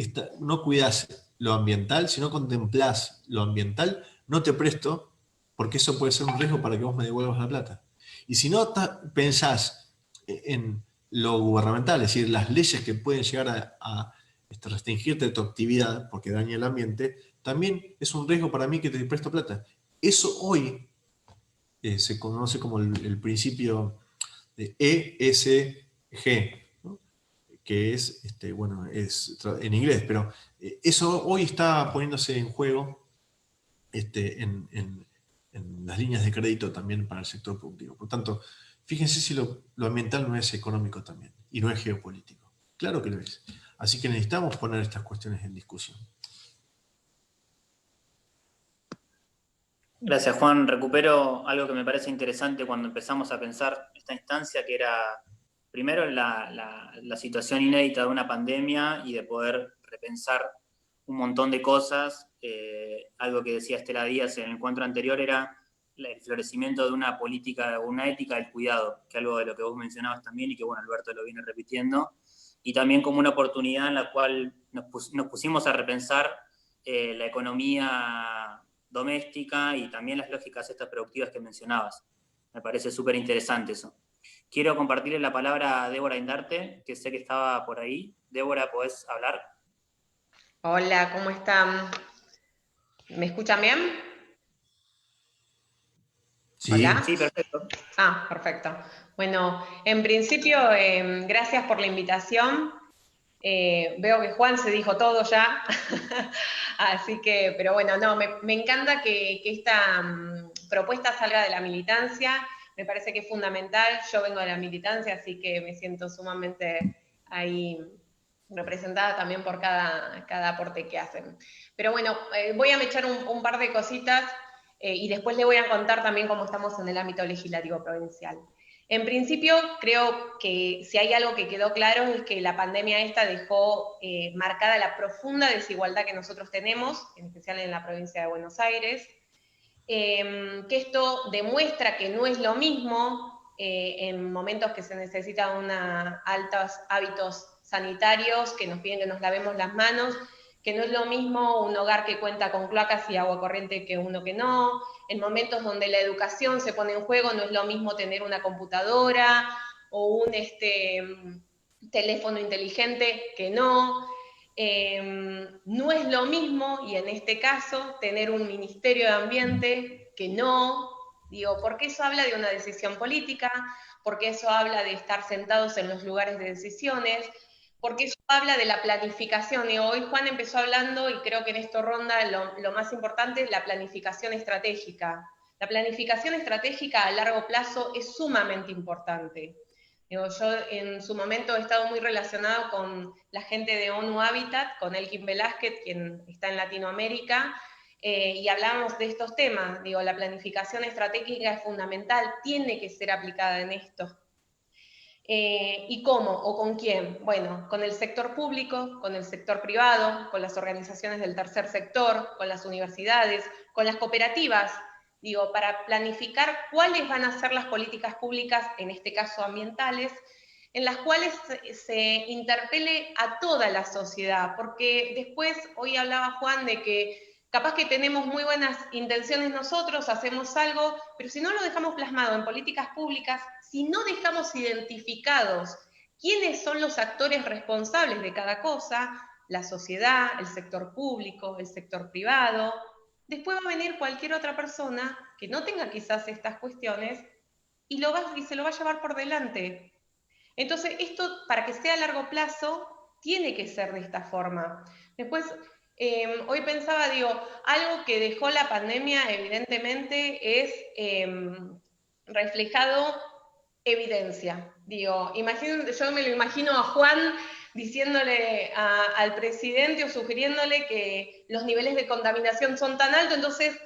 cuidas lo ambiental, si no contemplás lo ambiental, no te presto porque eso puede ser un riesgo para que vos me devuelvas la plata. Y si no pensás en lo gubernamental, es decir, las leyes que pueden llegar a restringirte tu actividad porque daña el ambiente, también es un riesgo para mí que te presto plata. Eso hoy se conoce como el principio de ESG, ¿no? Que es, es en inglés, pero eso hoy está poniéndose en juego en las líneas de crédito también para el sector productivo. Por tanto, Fíjense si lo ambiental no es económico también, y no es geopolítico. Claro que lo es. Así que necesitamos poner estas cuestiones en discusión. Gracias, Juan. Recupero algo que me parece interesante cuando empezamos a pensar esta instancia, que era primero la situación inédita de una pandemia y de poder repensar un montón de cosas. Algo que decía Estela Díaz en el encuentro anterior era el florecimiento de una política, una ética del cuidado, que algo de lo que vos mencionabas también y que, bueno, Alberto lo viene repitiendo, y también como una oportunidad en la cual nos pusimos a repensar la economía doméstica y también las lógicas estas productivas que mencionabas. Me parece súper interesante eso. Quiero compartirle la palabra a Débora Indarte, que sé que estaba por ahí. Débora, ¿podés hablar? Hola, ¿cómo están? ¿Me escuchan bien? Sí. Hola. Sí, perfecto. Perfecto. Bueno, en principio, gracias por la invitación. Veo que Juan se dijo todo ya, así que, pero bueno, no, me encanta que esta propuesta salga de la militancia, me parece que es fundamental. Yo vengo de la militancia, así que me siento sumamente ahí representada también por cada aporte que hacen. Pero bueno, voy a echar un par de cositas y después le voy a contar también cómo estamos en el ámbito legislativo provincial. En principio, creo que si hay algo que quedó claro es que la pandemia esta dejó marcada la profunda desigualdad que nosotros tenemos, en especial en la provincia de Buenos Aires, que esto demuestra que no es lo mismo en momentos que se necesitan altos hábitos sanitarios, que nos piden que nos lavemos las manos, que no es lo mismo un hogar que cuenta con cloacas y agua corriente que uno que no. En momentos donde la educación se pone en juego, no es lo mismo tener una computadora o un teléfono inteligente que no. No es lo mismo, y en este caso, tener un Ministerio de Ambiente que no, digo, porque eso habla de una decisión política, porque eso habla de estar sentados en los lugares de decisiones, porque eso habla de la planificación. Y hoy Juan empezó hablando, y creo que en esto ronda lo más importante, la planificación estratégica. La planificación estratégica a largo plazo es sumamente importante. Digo, yo en su momento he estado muy relacionado con la gente de ONU Habitat, con Elkin Velázquez, quien está en Latinoamérica, y hablamos de estos temas. Digo, la planificación estratégica es fundamental, tiene que ser aplicada en esto. ¿Y cómo o con quién? Bueno, con el sector público, con el sector privado, con las organizaciones del tercer sector, con las universidades, con las cooperativas, digo, para planificar cuáles van a ser las políticas públicas, en este caso ambientales, en las cuales se interpele a toda la sociedad, porque después, hoy hablaba Juan de que capaz que tenemos muy buenas intenciones nosotros, hacemos algo, pero si no lo dejamos plasmado en políticas públicas, si no dejamos identificados quiénes son los actores responsables de cada cosa, la sociedad, el sector público, el sector privado, después va a venir cualquier otra persona que no tenga quizás estas cuestiones y se lo va a llevar por delante. Entonces, esto para que sea a largo plazo tiene que ser de esta forma. Después, hoy pensaba, digo, algo que dejó la pandemia evidentemente es reflejado evidencia. Digo, yo me lo imagino a Juan diciéndole al presidente o sugiriéndole que los niveles de contaminación son tan altos, entonces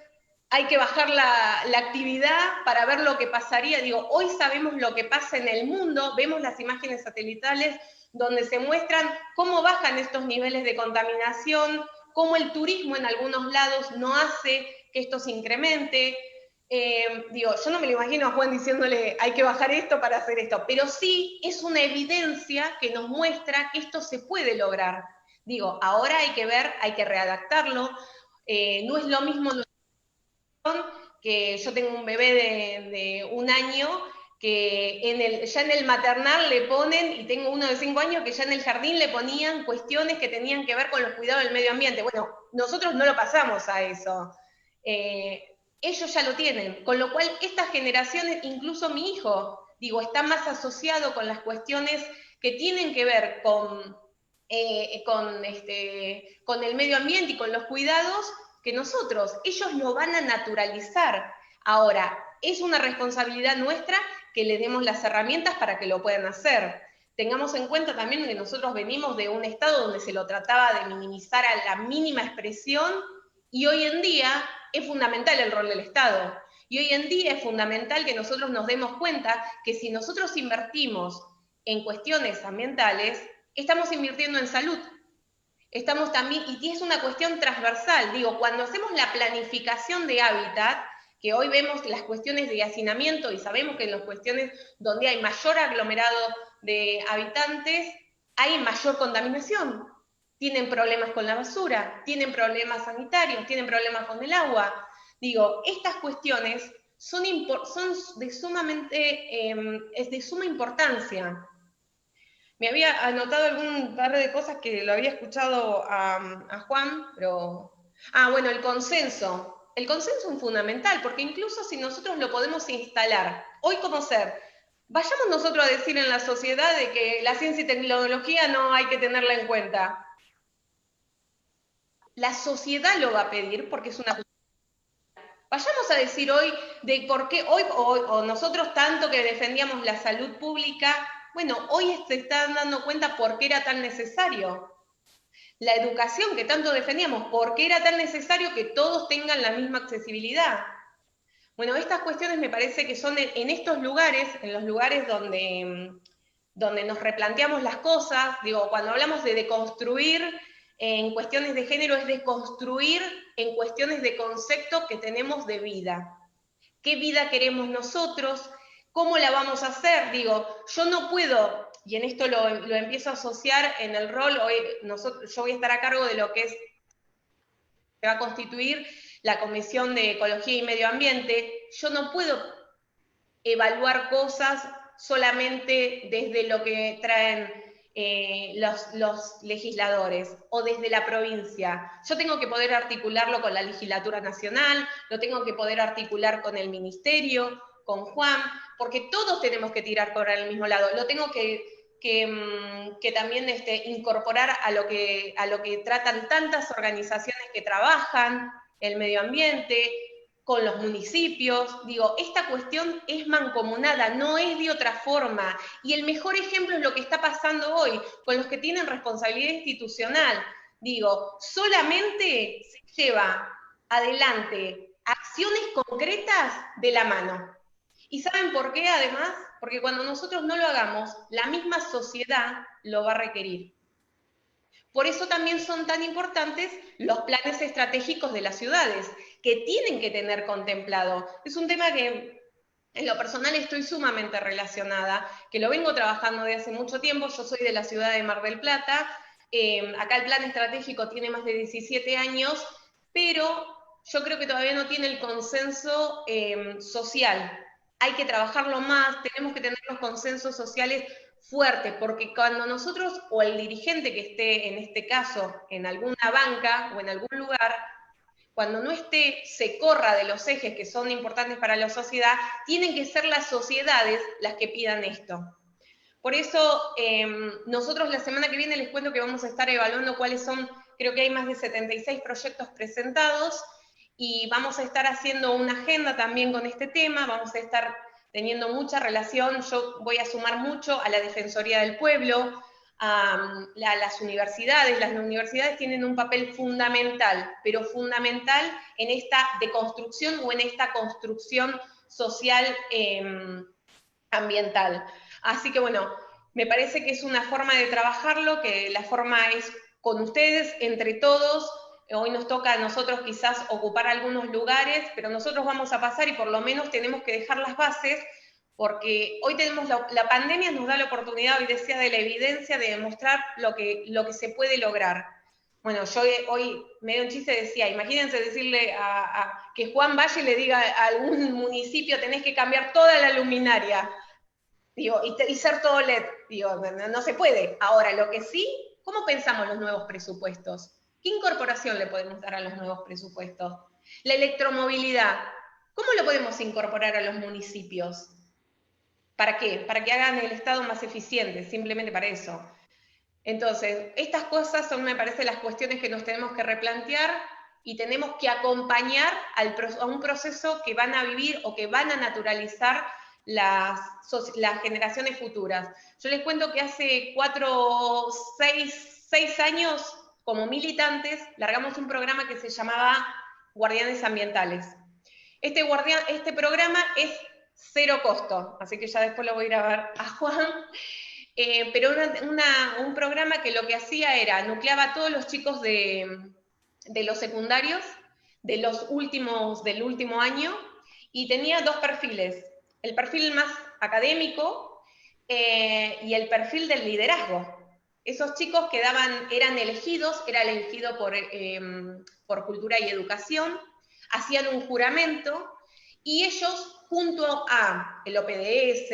hay que bajar la actividad para ver lo que pasaría. Digo, hoy sabemos lo que pasa en el mundo, vemos las imágenes satelitales donde se muestran cómo bajan estos niveles de contaminación, cómo el turismo en algunos lados no hace que esto se incremente. Digo, yo no me lo imagino a Juan diciéndole hay que bajar esto para hacer esto, pero sí es una evidencia que nos muestra que esto se puede lograr. Digo, ahora hay que ver, hay que readaptarlo, no es lo mismo que yo tengo un bebé de 1 año que ya en el maternal le ponen, y tengo uno de 5 años que ya en el jardín le ponían cuestiones que tenían que ver con los cuidados del medio ambiente. Bueno, nosotros no lo pasamos a eso. Ellos ya lo tienen, con lo cual estas generaciones, incluso mi hijo, digo, está más asociado con las cuestiones que tienen que ver con el medio ambiente y con los cuidados que nosotros. Ellos lo van a naturalizar. Ahora, es una responsabilidad nuestra que les demos las herramientas para que lo puedan hacer. Tengamos en cuenta también que nosotros venimos de un estado donde se lo trataba de minimizar a la mínima expresión, y hoy en día es fundamental el rol del Estado. Y hoy en día es fundamental que nosotros nos demos cuenta que si nosotros invertimos en cuestiones ambientales, estamos invirtiendo en salud. Estamos también, y es una cuestión transversal, digo, cuando hacemos la planificación de hábitat, que hoy vemos las cuestiones de hacinamiento y sabemos que en las cuestiones donde hay mayor aglomerado de habitantes, hay mayor contaminación. Tienen problemas con la basura, tienen problemas sanitarios, tienen problemas con el agua. Digo, estas cuestiones son de es de suma importancia. Me había anotado algún par de cosas que lo había escuchado a Juan, pero... bueno, el consenso. El consenso es fundamental, porque incluso si nosotros lo podemos instalar, hoy como ser, vayamos nosotros a decir en la sociedad de que la ciencia y tecnología no hay que tenerla en cuenta. La sociedad lo va a pedir porque es una... Vayamos a decir hoy de por qué hoy, o nosotros tanto que defendíamos la salud pública, bueno, hoy se están dando cuenta por qué era tan necesario. La educación que tanto defendíamos, por qué era tan necesario que todos tengan la misma accesibilidad. Bueno, estas cuestiones me parece que son en estos lugares, en los lugares donde nos replanteamos las cosas, digo, cuando hablamos de deconstruir en cuestiones de género, es deconstruir en cuestiones de concepto que tenemos de vida. ¿Qué vida queremos nosotros? ¿Cómo la vamos a hacer? Digo, yo no puedo, y en esto lo empiezo a asociar en el rol, hoy yo voy a estar a cargo de lo que se va a constituir la Comisión de Ecología y Medio Ambiente. Yo no puedo evaluar cosas solamente desde lo que traen los legisladores o desde la provincia. Yo tengo que poder articularlo con la legislatura nacional, lo tengo que poder articular con el ministerio, con Juan, porque todos tenemos que tirar por el mismo lado. Lo tengo que también incorporar a lo que tratan tantas organizaciones que trabajan el medio ambiente, con los municipios. Digo, esta cuestión es mancomunada, no es de otra forma. Y el mejor ejemplo es lo que está pasando hoy con los que tienen responsabilidad institucional. Digo, solamente se lleva adelante acciones concretas de la mano. ¿Y saben por qué además? Porque cuando nosotros no lo hagamos, la misma sociedad lo va a requerir. Por eso también son tan importantes los planes estratégicos de las ciudades, que tienen que tener contemplado. Es un tema que en lo personal estoy sumamente relacionada, que lo vengo trabajando de hace mucho tiempo. Yo soy de la ciudad de Mar del Plata, acá el plan estratégico tiene más de 17 años, pero yo creo que todavía no tiene el consenso social. Hay que trabajarlo más, tenemos que tener los consensos sociales fuerte, porque cuando nosotros, o el dirigente que esté en este caso en alguna banca o en algún lugar, cuando no esté, se corra de los ejes que son importantes para la sociedad, tienen que ser las sociedades las que pidan esto. Por eso, nosotros la semana que viene les cuento que vamos a estar evaluando cuáles son, creo que hay más de 76 proyectos presentados, y vamos a estar haciendo una agenda también con este tema, vamos a estar teniendo mucha relación. Yo voy a sumar mucho a la Defensoría del Pueblo, a las universidades. Las universidades tienen un papel fundamental, pero fundamental en esta deconstrucción o en esta construcción social ambiental. Así que bueno, me parece que es una forma de trabajarlo, que la forma es con ustedes, entre todos. Hoy nos toca a nosotros quizás ocupar algunos lugares, pero nosotros vamos a pasar y por lo menos tenemos que dejar las bases, porque hoy tenemos la pandemia nos da la oportunidad, hoy decía, de la evidencia, de demostrar lo que se puede lograr. Bueno, yo hoy medio un chiste decía, imagínense decirle que Juan Valle le diga a algún municipio tenés que cambiar toda la luminaria, digo, y ser todo LED, digo, no se puede. Ahora, lo que sí, ¿cómo pensamos los nuevos presupuestos? ¿Qué incorporación le podemos dar a los nuevos presupuestos? La electromovilidad, ¿cómo lo podemos incorporar a los municipios? ¿Para qué? Para que hagan el Estado más eficiente, simplemente para eso. Entonces, estas cosas son, me parece, las cuestiones que nos tenemos que replantear. y tenemos que acompañar a un proceso que van a vivir o que van a naturalizar las generaciones futuras. Yo les cuento que hace 6 años, como militantes, largamos un programa que se llamaba Guardianes Ambientales. Este programa es 0 costo, así que ya después lo voy a ir a ver a Juan, pero un programa que lo que hacía era, nucleaba a todos los chicos de los secundarios, del último año, y tenía 2 perfiles, el perfil más académico y el perfil del liderazgo. Esos chicos eran elegidos, era elegido por Cultura y Educación, hacían un juramento, y ellos, junto a el OPDS,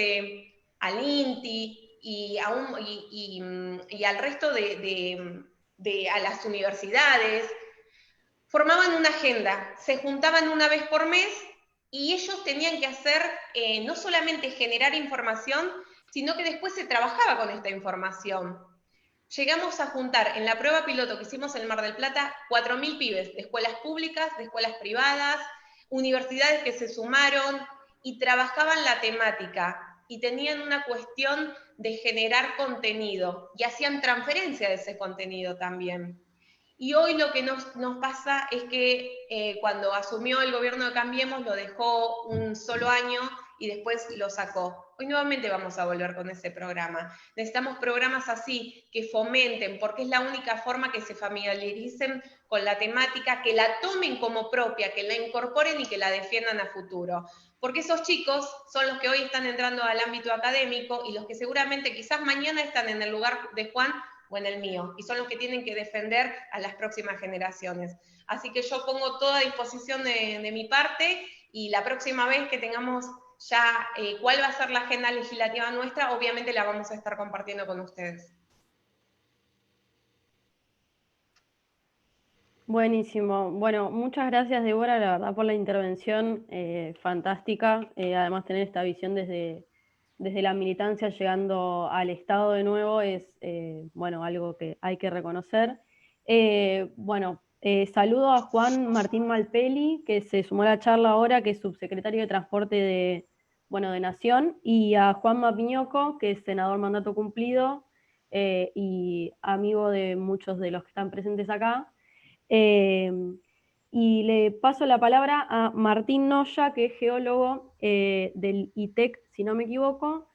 al INTI y al resto a las universidades, formaban una agenda, se juntaban una vez por mes, y ellos tenían que hacer, no solamente generar información, sino que después se trabajaba con esta información. Llegamos a juntar, en la prueba piloto que hicimos en Mar del Plata, 4.000 pibes de escuelas públicas, de escuelas privadas, universidades que se sumaron y trabajaban la temática y tenían una cuestión de generar contenido y hacían transferencia de ese contenido también. Y hoy lo que nos pasa es que cuando asumió el gobierno de Cambiemos lo dejó un solo año y después lo sacó. Hoy nuevamente vamos a volver con ese programa. Necesitamos programas así, que fomenten, porque es la única forma que se familiaricen con la temática, que la tomen como propia, que la incorporen y que la defiendan a futuro. Porque esos chicos son los que hoy están entrando al ámbito académico y los que seguramente quizás mañana están en el lugar de Juan o en el mío, y son los que tienen que defender a las próximas generaciones. Así que yo pongo toda a disposición de mi parte, y la próxima vez que tengamos ya cuál va a ser la agenda legislativa nuestra, obviamente la vamos a estar compartiendo con ustedes. Buenísimo. Bueno, muchas gracias, Débora, la verdad, por la intervención fantástica. Además, tener esta visión desde la militancia llegando al Estado de nuevo es, bueno, algo que hay que reconocer. Saludo a Juan Martín Malpeli, que se sumó a la charla ahora, que es subsecretario de Transporte de Nación, y a Juan Mapiñoco, que es senador mandato cumplido y amigo de muchos de los que están presentes acá. Y le paso la palabra a Martín Noya, que es geólogo del ITEC, si no me equivoco.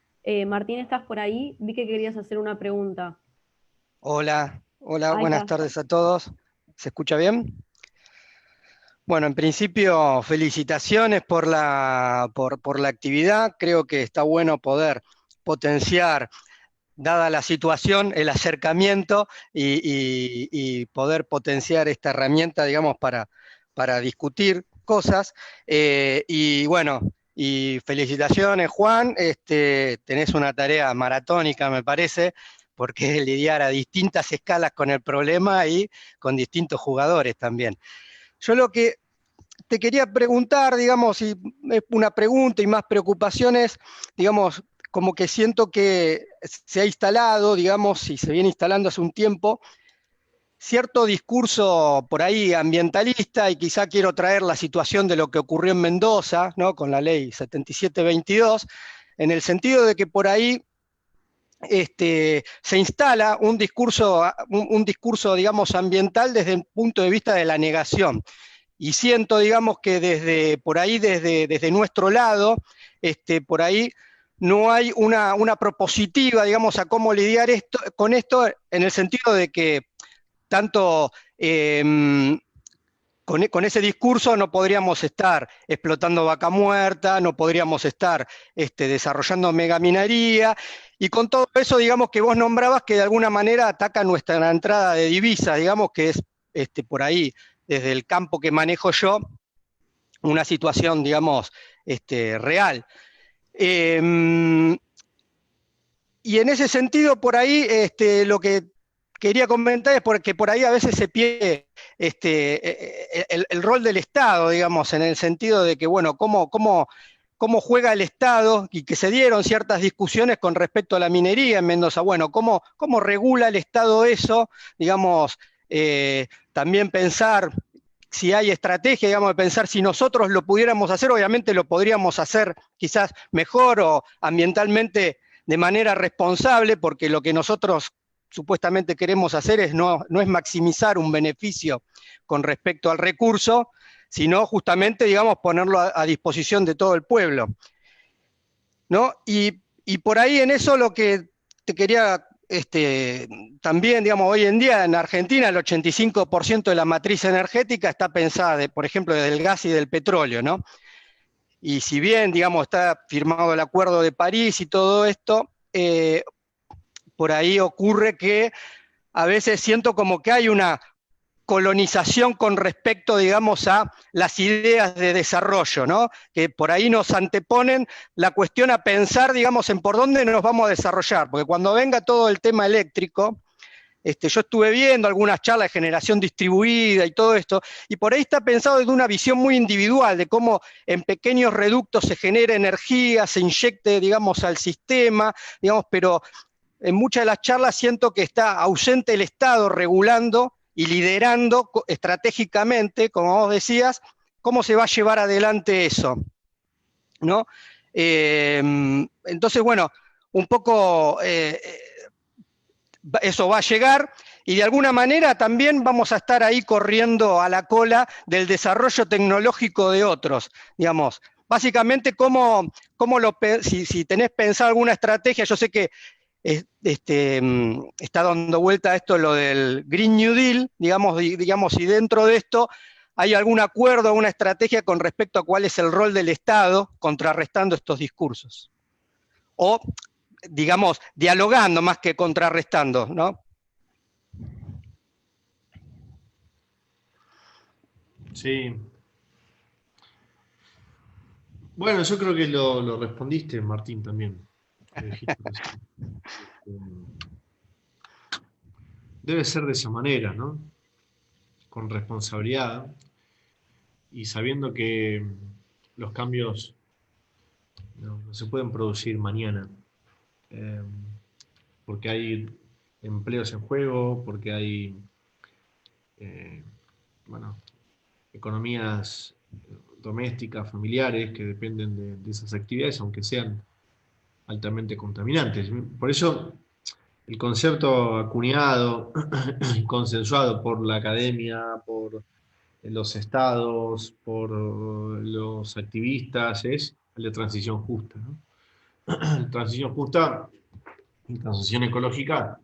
Martín, ¿estás por ahí? Vi que querías hacer una pregunta. Hola, Ahí buenas está. tardes a todos. ¿Se escucha bien? Bueno, en principio, felicitaciones por la actividad. Creo que está bueno poder potenciar, dada la situación, el acercamiento y poder potenciar esta herramienta, digamos, para discutir cosas. Y bueno, y felicitaciones, Juan. Tenés una tarea maratónica, me parece, porque es lidiar a distintas escalas con el problema y con distintos jugadores también. Yo lo que te quería preguntar, digamos, y es una pregunta y más preocupaciones, digamos, como que siento que se ha instalado, digamos, y se viene instalando hace un tiempo, cierto discurso por ahí ambientalista, y quizá quiero traer la situación de lo que ocurrió en Mendoza, ¿no?, con la ley 7722, en el sentido de que por ahí se instala un discurso, digamos, ambiental desde el punto de vista de la negación. Y siento, digamos, que desde nuestro lado, por ahí no hay una propositiva, digamos, a cómo lidiar con esto, en el sentido de que tanto con ese discurso no podríamos estar explotando vaca muerta, no podríamos estar desarrollando megaminería, y con todo eso, digamos, que vos nombrabas, que de alguna manera ataca nuestra entrada de divisas, digamos, que es por ahí, desde el campo que manejo yo, una situación, digamos, real. Y en ese sentido, por ahí, lo que quería comentar es porque por ahí a veces se pierde el rol del Estado, digamos, en el sentido de que, bueno, cómo juega el Estado, y que se dieron ciertas discusiones con respecto a la minería en Mendoza. Bueno, cómo regula el Estado eso, digamos, también pensar si hay estrategia, digamos, de pensar si nosotros lo pudiéramos hacer, obviamente lo podríamos hacer quizás mejor o ambientalmente de manera responsable, porque lo que nosotros supuestamente queremos hacer no es maximizar un beneficio con respecto al recurso, sino justamente, digamos, ponerlo a disposición de todo el pueblo, ¿no? Y por ahí en eso lo que te quería también, digamos, hoy en día en Argentina el 85% de la matriz energética está pensada, por ejemplo, del gas y del petróleo, ¿no? Y si bien, digamos, está firmado el Acuerdo de París y todo esto, por ahí ocurre que a veces siento como que hay una colonización con respecto, digamos, a las ideas de desarrollo, ¿no? Que por ahí nos anteponen la cuestión a pensar, digamos, en por dónde nos vamos a desarrollar, porque cuando venga todo el tema eléctrico, yo estuve viendo algunas charlas de generación distribuida y todo esto, y por ahí está pensado desde una visión muy individual, de cómo en pequeños reductos se genera energía, se inyecte, digamos, al sistema, digamos, pero en muchas de las charlas siento que está ausente el Estado regulando y liderando estratégicamente, como vos decías, cómo se va a llevar adelante eso, ¿no? Entonces, bueno, un poco eso va a llegar y de alguna manera también vamos a estar ahí corriendo a la cola del desarrollo tecnológico de otros, digamos. Básicamente, si tenés pensado alguna estrategia, yo sé que está dando vuelta a esto lo del Green New Deal, digamos, y dentro de esto hay algún acuerdo, alguna estrategia con respecto a cuál es el rol del Estado contrarrestando estos discursos. O, digamos, dialogando más que contrarrestando, ¿no? Sí. Bueno, yo creo que lo respondiste, Martín, también. Debe ser de esa manera, ¿no? Con responsabilidad y sabiendo que los cambios no se pueden producir mañana, porque hay empleos en juego, porque hay economías domésticas, familiares, que dependen de esas actividades, aunque sean altamente contaminantes. Por eso el concepto acuñado, consensuado por la academia, por los estados, por los activistas, es el de transición justa, ¿no? Transición justa y transición ecológica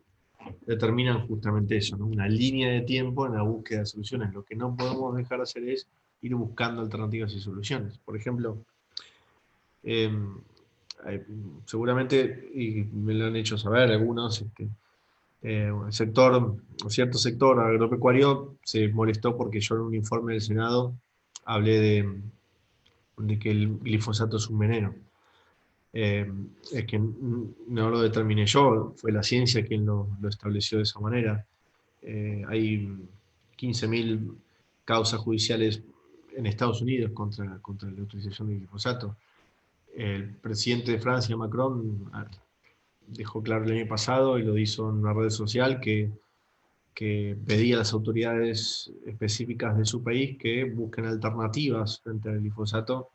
determinan justamente eso, ¿no? Una línea de tiempo en la búsqueda de soluciones. Lo que no podemos dejar de hacer es ir buscando alternativas y soluciones. Por ejemplo, seguramente, y me lo han hecho saber algunos, cierto sector agropecuario se molestó porque yo en un informe del Senado hablé de que el glifosato es un veneno. Es que no lo determiné yo, fue la ciencia quien lo estableció de esa manera. Hay 15.000 causas judiciales en Estados Unidos contra la utilización del glifosato. El presidente de Francia, Macron, dejó claro el año pasado, y lo hizo en una red social, que pedía a las autoridades específicas de su país que busquen alternativas frente al glifosato,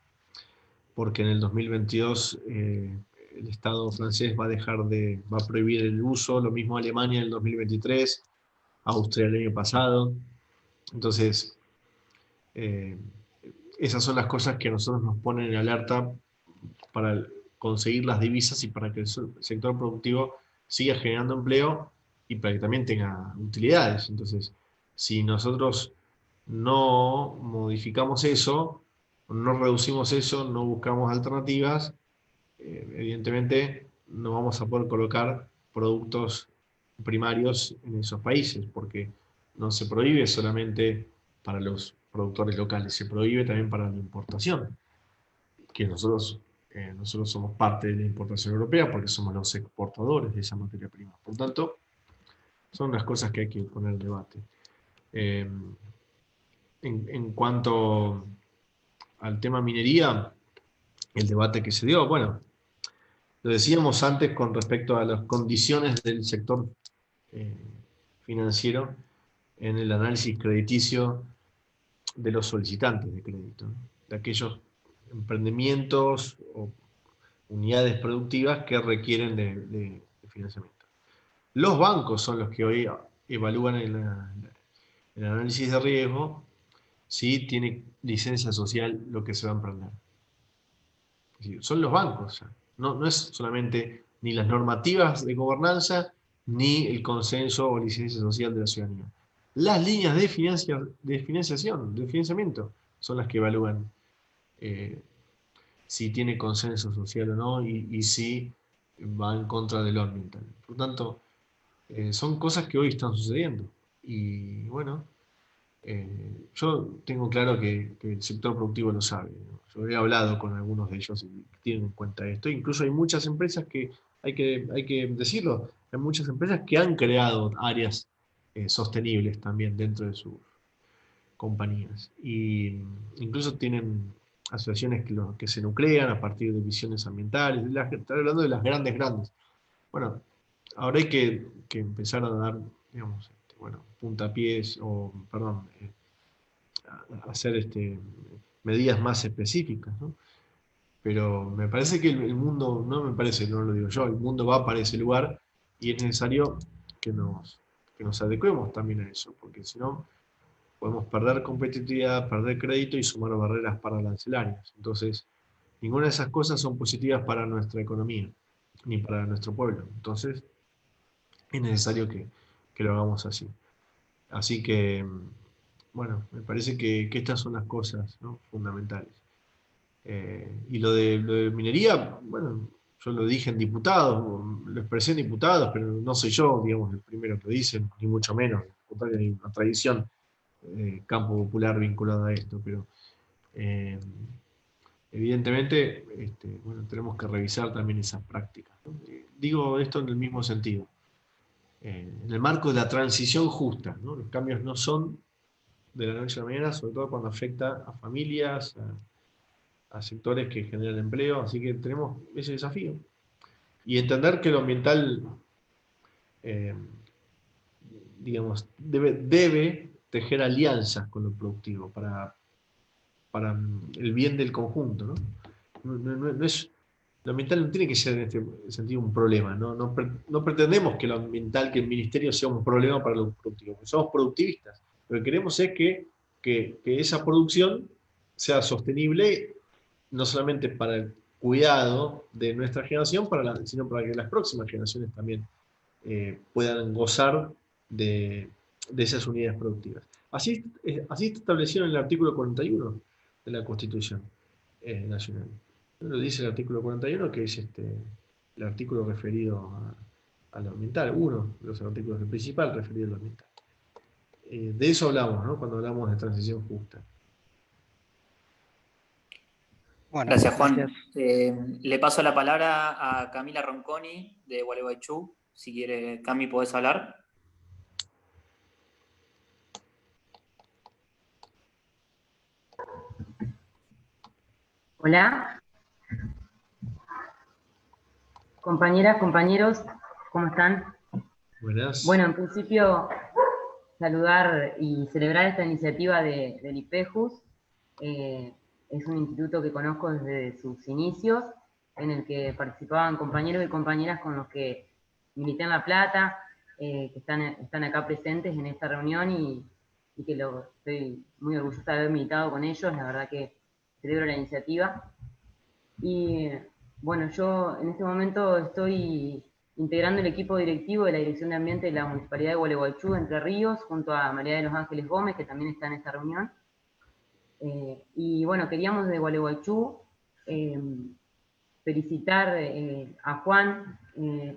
porque en el 2022 el Estado francés va a prohibir el uso, lo mismo Alemania en el 2023, Austria el año pasado. Entonces, esas son las cosas que a nosotros nos ponen en alerta para conseguir las divisas y para que el sector productivo siga generando empleo y para que también tenga utilidades. Entonces, si nosotros no modificamos eso, no reducimos eso, no buscamos alternativas, evidentemente no vamos a poder colocar productos primarios en esos países, porque no se prohíbe solamente para los productores locales, se prohíbe también para la importación, que nosotros somos parte de la importación europea porque somos los exportadores de esa materia prima. Por tanto, son las cosas que hay que poner en debate. En cuanto al tema minería, el debate que se dio, bueno, lo decíamos antes con respecto a las condiciones del sector financiero en el análisis crediticio de los solicitantes de crédito, ¿no? De aquellos emprendimientos o unidades productivas que requieren de financiamiento. Los bancos son los que hoy evalúan el análisis de riesgo si tiene licencia social lo que se va a emprender. Es decir, son los bancos. No es solamente ni las normativas de gobernanza ni el consenso o licencia social de la ciudadanía. Las líneas de financiación, de financiamiento, son las que evalúan si tiene consenso social o no y si va en contra de lo ambiental. Por lo tanto, son cosas que hoy están sucediendo. Y bueno, yo tengo claro que el sector productivo lo sabe, ¿no? Yo he hablado con algunos de ellos y tienen en cuenta esto. Incluso hay muchas empresas que, hay que decirlo, hay muchas empresas que han creado áreas sostenibles también dentro de sus compañías. Y incluso tienen asociaciones que se nuclean a partir de visiones ambientales. Estoy hablando de las grandes. Bueno, ahora hay que empezar a dar, digamos, puntapiés o, perdón, hacer medidas más específicas, ¿no? Pero me parece que el mundo, no me parece, no lo digo yo, el mundo va para ese lugar y es necesario que nos adecuemos también a eso, porque si no podemos perder competitividad, perder crédito y sumar barreras arancelarias. Entonces, ninguna de esas cosas son positivas para nuestra economía, ni para nuestro pueblo. Entonces, es necesario que lo hagamos así. Así que, bueno, me parece que estas son las cosas, ¿no?, fundamentales. Y lo de minería, bueno, yo lo dije en diputados, lo expresé en diputados, pero no soy yo, digamos, el primero que lo dicen, ni mucho menos. Hay una tradición, campo popular vinculado a esto, pero evidentemente, bueno, tenemos que revisar también esas prácticas, ¿no? Digo esto en el mismo sentido. En el marco de la transición justa, ¿no? Los cambios no son de la noche a la mañana, sobre todo cuando afecta a familias, a sectores que generan empleo, así que tenemos ese desafío. Y entender que lo ambiental, digamos, debe tejer alianzas con lo productivo para el bien del conjunto, ¿no? No es, lo ambiental no tiene que ser en este sentido un problema, ¿no? No pretendemos que lo ambiental, que el ministerio sea un problema para lo productivo, porque somos productivistas. Lo que queremos es que esa producción sea sostenible, no solamente para el cuidado de nuestra generación, sino para que las próximas generaciones también puedan gozar de esas unidades productivas. Así está establecido en el artículo 41 de la Constitución Nacional. Lo dice el artículo 41, que es el artículo referido a lo ambiental, uno de los artículos, el principal referido a lo ambiental. De eso hablamos, ¿no?, cuando hablamos de transición justa. Bueno, gracias, Juan. Le paso la palabra a Camila Ronconi, de Gualeguaychú. Si quiere, Cami, ¿podés hablar? Hola. Compañeras, compañeros, ¿cómo están? Buenas. Bueno, en principio, saludar y celebrar esta iniciativa del IPEJUS. Es un instituto que conozco desde sus inicios, en el que participaban compañeros y compañeras con los que milité en La Plata, que están acá presentes en esta reunión y que estoy muy orgullosa de haber militado con ellos. La verdad que celebro la iniciativa. Y bueno, yo en este momento estoy integrando el equipo directivo de la Dirección de Ambiente de la Municipalidad de Gualeguaychú, Entre Ríos, junto a María de los Ángeles Gómez, que también está en esta reunión. Y bueno, queríamos de Gualeguaychú felicitar a Juan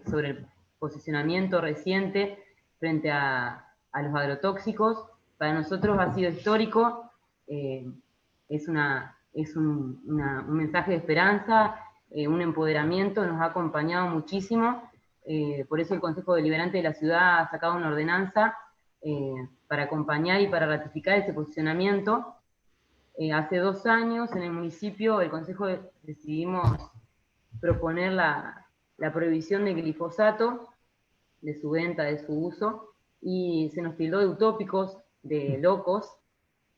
sobre el posicionamiento reciente frente a los agrotóxicos. Para nosotros ha sido histórico, es un mensaje de esperanza, un empoderamiento, nos ha acompañado muchísimo. Por eso el Consejo Deliberante de la Ciudad ha sacado una ordenanza para acompañar y para ratificar ese posicionamiento. Hace 2 años en el municipio, el Consejo decidimos proponer la prohibición del glifosato, de su venta, de su uso, y se nos tildó de utópicos, de locos,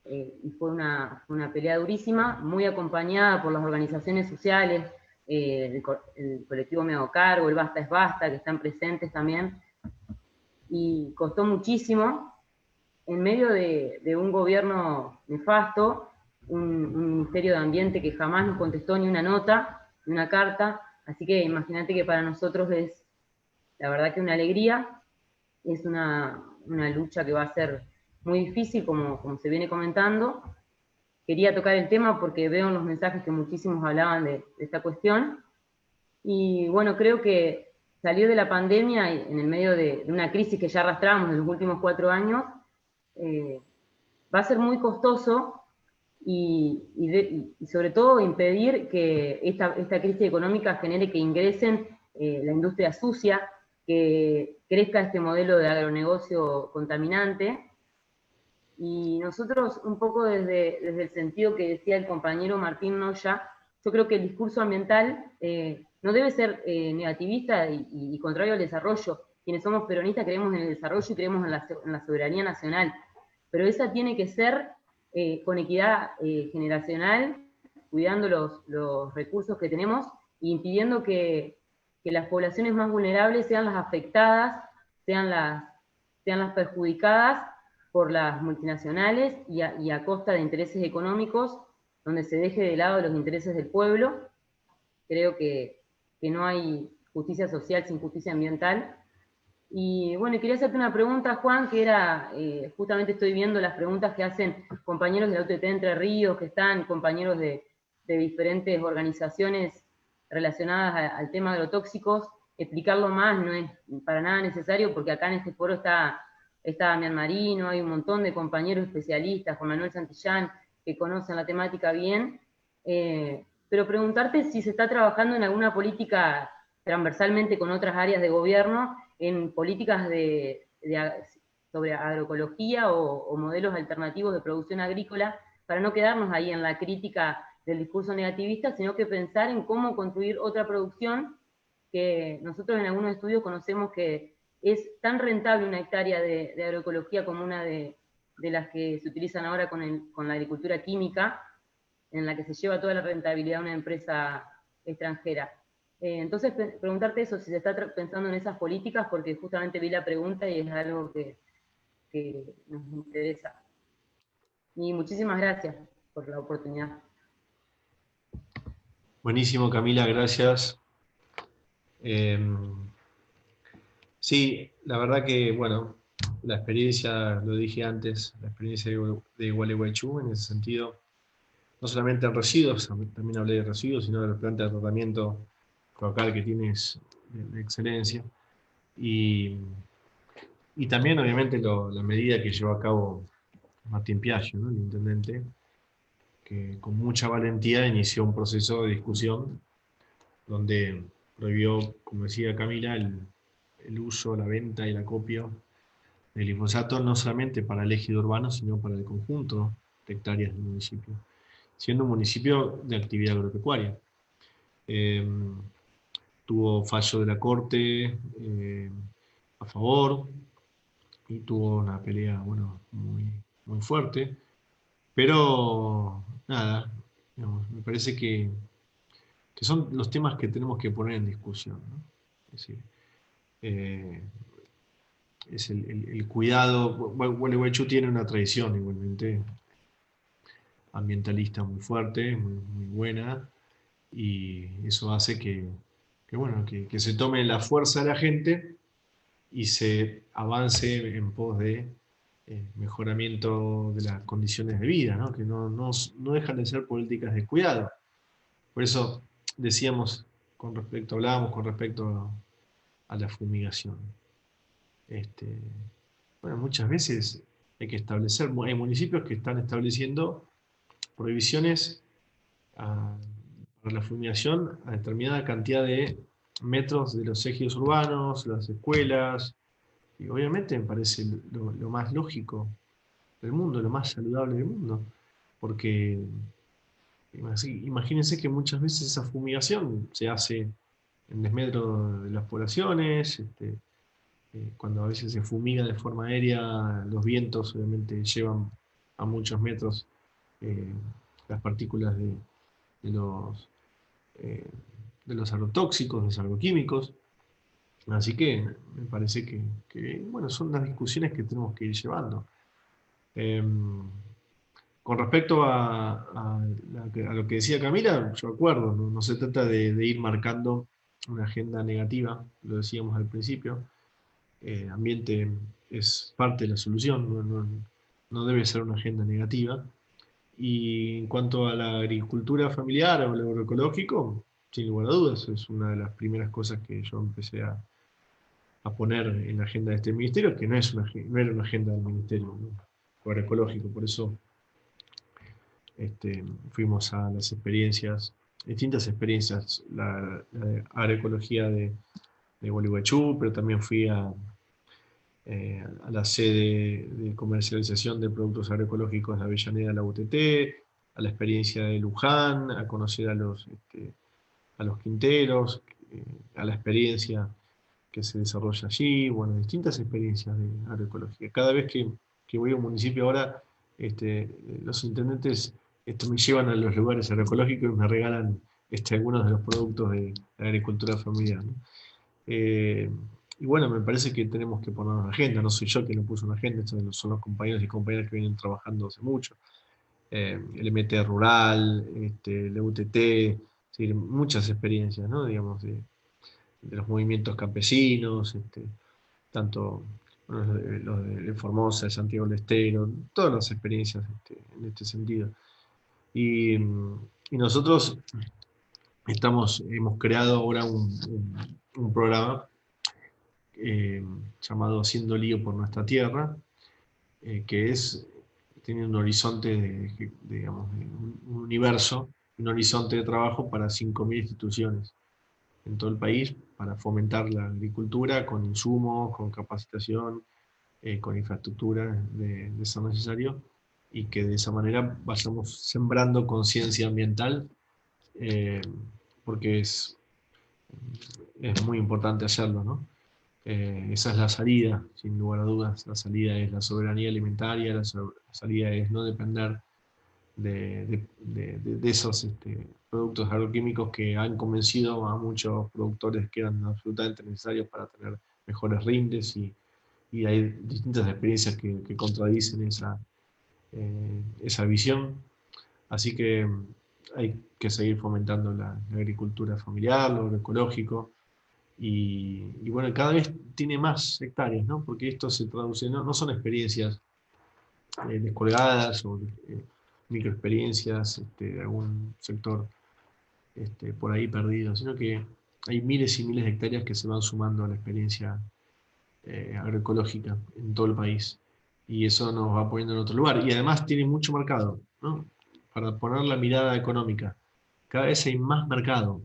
y fue una pelea durísima, muy acompañada por las organizaciones sociales, el colectivo Me Hago Cargo, el Basta es Basta, que están presentes también, y costó muchísimo, en medio de un gobierno nefasto, un Ministerio de Ambiente que jamás nos contestó ni una nota, ni una carta, así que imagínate que para nosotros es, la verdad que una alegría, es una lucha que va a ser muy difícil, como se viene comentando. Quería tocar el tema porque veo en los mensajes que muchísimos hablaban de esta cuestión, y bueno, creo que salir de la pandemia en el medio de una crisis que ya arrastramos en los últimos 4 años, va a ser muy costoso y sobre todo impedir que esta crisis económica genere que ingresen la industria sucia, que crezca este modelo de agronegocio contaminante. Y nosotros, un poco desde el sentido que decía el compañero Martín Noya, yo creo que el discurso ambiental no debe ser negativista y contrario al desarrollo. Quienes somos peronistas creemos en el desarrollo y creemos en la soberanía nacional, pero esa tiene que ser con equidad generacional, cuidando los recursos que tenemos e impidiendo que las poblaciones más vulnerables sean las afectadas, sean las perjudicadas por las multinacionales y a costa de intereses económicos, donde se deje de lado los intereses del pueblo. Creo que no hay justicia social sin justicia ambiental. Y bueno, quería hacerte una pregunta, Juan, que era, justamente estoy viendo las preguntas que hacen compañeros de la UTT Entre Ríos, que están compañeros de diferentes organizaciones relacionadas al tema agrotóxicos. Explicarlo más no es para nada necesario, porque acá en este foro está Damián Marino, hay un montón de compañeros especialistas, Juan Manuel Santillán, que conocen la temática bien, pero preguntarte si se está trabajando en alguna política transversalmente con otras áreas de gobierno, en políticas sobre agroecología o modelos alternativos de producción agrícola, para no quedarnos ahí en la crítica del discurso negativista, sino que pensar en cómo construir otra producción, que nosotros en algunos estudios conocemos que es tan rentable una hectárea de agroecología como una de las que se utilizan ahora con la agricultura química, en la que se lleva toda la rentabilidad a una empresa extranjera. Entonces, preguntarte eso, si se está pensando en esas políticas, porque justamente vi la pregunta y es algo que nos interesa. Y muchísimas gracias por la oportunidad. Buenísimo, Camila, gracias. Sí, la verdad que, bueno, la experiencia, lo dije antes, la experiencia de Gualeguaychú en ese sentido, no solamente en residuos, también hablé de residuos, sino de la planta de tratamiento local que tiene de excelencia. Y también, obviamente, la medida que llevó a cabo Martín Piaggio, ¿no?, el intendente, que con mucha valentía inició un proceso de discusión donde prohibió, como decía Camila, el uso, la venta y el acopio del glifosato, no solamente para el ejido urbano, sino para el conjunto de hectáreas del municipio, siendo un municipio de actividad agropecuaria. Tuvo fallo de la Corte a favor, y tuvo una pelea, bueno, muy, muy fuerte, pero nada, digamos, me parece que son los temas que tenemos que poner en discusión, ¿no? Es decir, es el cuidado. Gualeguaychú tiene una tradición igualmente ambientalista muy fuerte, muy buena, y eso hace que se tome la fuerza de la gente y se avance en pos de mejoramiento de las condiciones de vida, ¿no?, que no dejan de ser políticas de cuidado. Por eso hablábamos con respecto a la fumigación. Bueno, muchas veces hay hay municipios que están estableciendo prohibiciones para la fumigación a determinada cantidad de metros de los ejidos urbanos, las escuelas, y obviamente me parece lo más lógico del mundo, lo más saludable del mundo, porque imagínense que muchas veces esa fumigación se hace en desmedro de las poblaciones, cuando a veces se fumiga de forma aérea, los vientos obviamente llevan a muchos metros las partículas de los agrotóxicos, los agroquímicos. Así que me parece que, bueno, son las discusiones que tenemos que ir llevando. Con respecto a lo que decía Camila, yo acuerdo, no se trata de ir marcando una agenda negativa, lo decíamos al principio. Ambiente es parte de la solución, no debe ser una agenda negativa. Y en cuanto a la agricultura familiar o lo agroecológico, sin lugar a dudas, es una de las primeras cosas que yo empecé a poner en la agenda de este ministerio, que no era una agenda del ministerio, ¿no? Agroecológico. Por eso fuimos a las experiencias, distintas experiencias, la de agroecología de Gualeguaychú, pero también fui a la sede de comercialización de productos agroecológicos de Avellaneda, la UTT, a la experiencia de Luján, a conocer a los quinteros, a la experiencia que se desarrolla allí, bueno, distintas experiencias de agroecología. Cada vez que voy a un municipio ahora, los intendentes me llevan a los lugares agroecológicos y me regalan algunos de los productos de la agricultura familiar, ¿no? Y bueno, me parece que tenemos que poner una agenda. No soy yo quien lo puso una agenda, estos son los compañeros y compañeras que vienen trabajando hace mucho. El MT Rural, el UTT, sí, muchas experiencias, ¿no? Digamos, de los movimientos campesinos, tanto bueno, los de Formosa, de Santiago del Estero, todas las experiencias en este sentido. Y nosotros hemos creado ahora un programa llamado Haciendo Lío por Nuestra Tierra, que tiene un horizonte, digamos, un universo, un horizonte de trabajo para 5.000 instituciones en todo el país para fomentar la agricultura con insumos, con capacitación, con infraestructura de ser necesario, y que de esa manera vayamos sembrando conciencia ambiental, porque es muy importante hacerlo, ¿no? Esa es la salida, sin lugar a dudas. La salida es la soberanía alimentaria, la salida es no depender de esos productos agroquímicos que han convencido a muchos productores que eran absolutamente necesarios para tener mejores rindes, y hay distintas experiencias que contradicen esa visión. Así que hay que seguir fomentando la agricultura familiar, lo agroecológico, y bueno, cada vez tiene más hectáreas, ¿no? Porque esto se traduce, no son experiencias descolgadas o microexperiencias de algún sector por ahí perdido, sino que hay miles y miles de hectáreas que se van sumando a la experiencia agroecológica en todo el país. Y eso nos va poniendo en otro lugar. Y además tiene mucho mercado, ¿no? Para poner la mirada económica. Cada vez hay más mercado,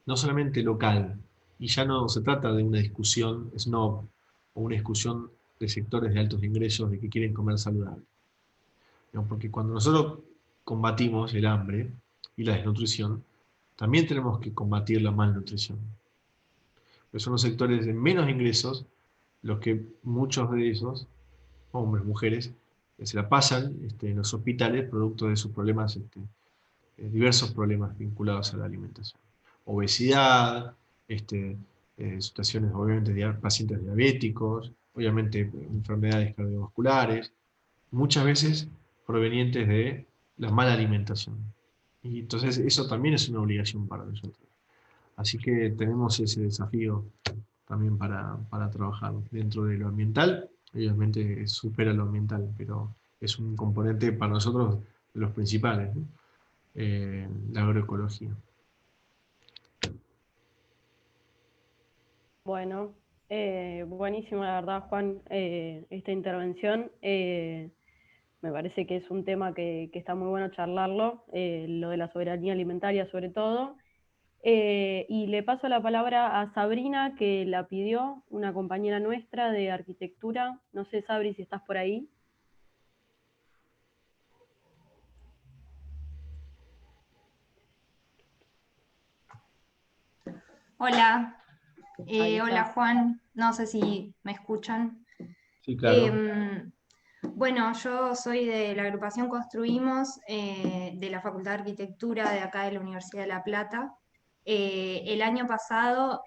no solamente local. Y ya no se trata de una discusión snob o una discusión de sectores de altos ingresos de que quieren comer saludable. ¿No? Porque cuando nosotros combatimos el hambre y la desnutrición, también tenemos que combatir la malnutrición. Pero son los sectores de menos ingresos los que muchos de esos, hombres, mujeres, se la pasan en los hospitales producto de sus problemas, diversos problemas vinculados a la alimentación. Obesidad, situaciones obviamente de pacientes diabéticos, obviamente enfermedades cardiovasculares, muchas veces provenientes de la mala alimentación. Y entonces eso también es una obligación para nosotros. Así que tenemos ese desafío también para trabajar dentro de lo ambiental. Obviamente supera lo ambiental, pero es un componente para nosotros de los principales, ¿no? La agroecología. Bueno, buenísimo, la verdad, Juan, esta intervención. Me parece que es un tema que está muy bueno charlarlo, lo de la soberanía alimentaria sobre todo. Y le paso la palabra a Sabrina, que la pidió, una compañera nuestra de arquitectura. No sé, Sabri, si estás por ahí. Hola, Ahí hola está. Juan, no sé si me escuchan. Sí, claro. Bueno, yo soy de la agrupación Construimos, de la Facultad de Arquitectura de acá de la Universidad de La Plata. El año pasado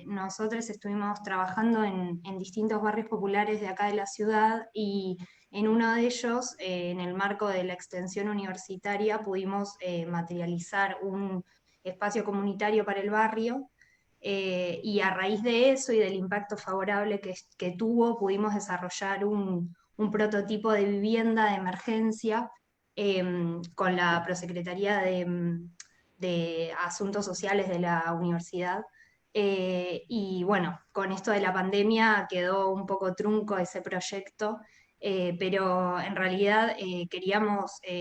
nosotros estuvimos trabajando en distintos barrios populares de acá de la ciudad y en uno de ellos, en el marco de la extensión universitaria, pudimos materializar un espacio comunitario para el barrio. Y a raíz de eso y del impacto favorable que tuvo, pudimos desarrollar un prototipo de vivienda de emergencia con la Prosecretaría de Asuntos Sociales de la universidad. Y bueno, con esto de la pandemia quedó un poco trunco ese proyecto, pero en realidad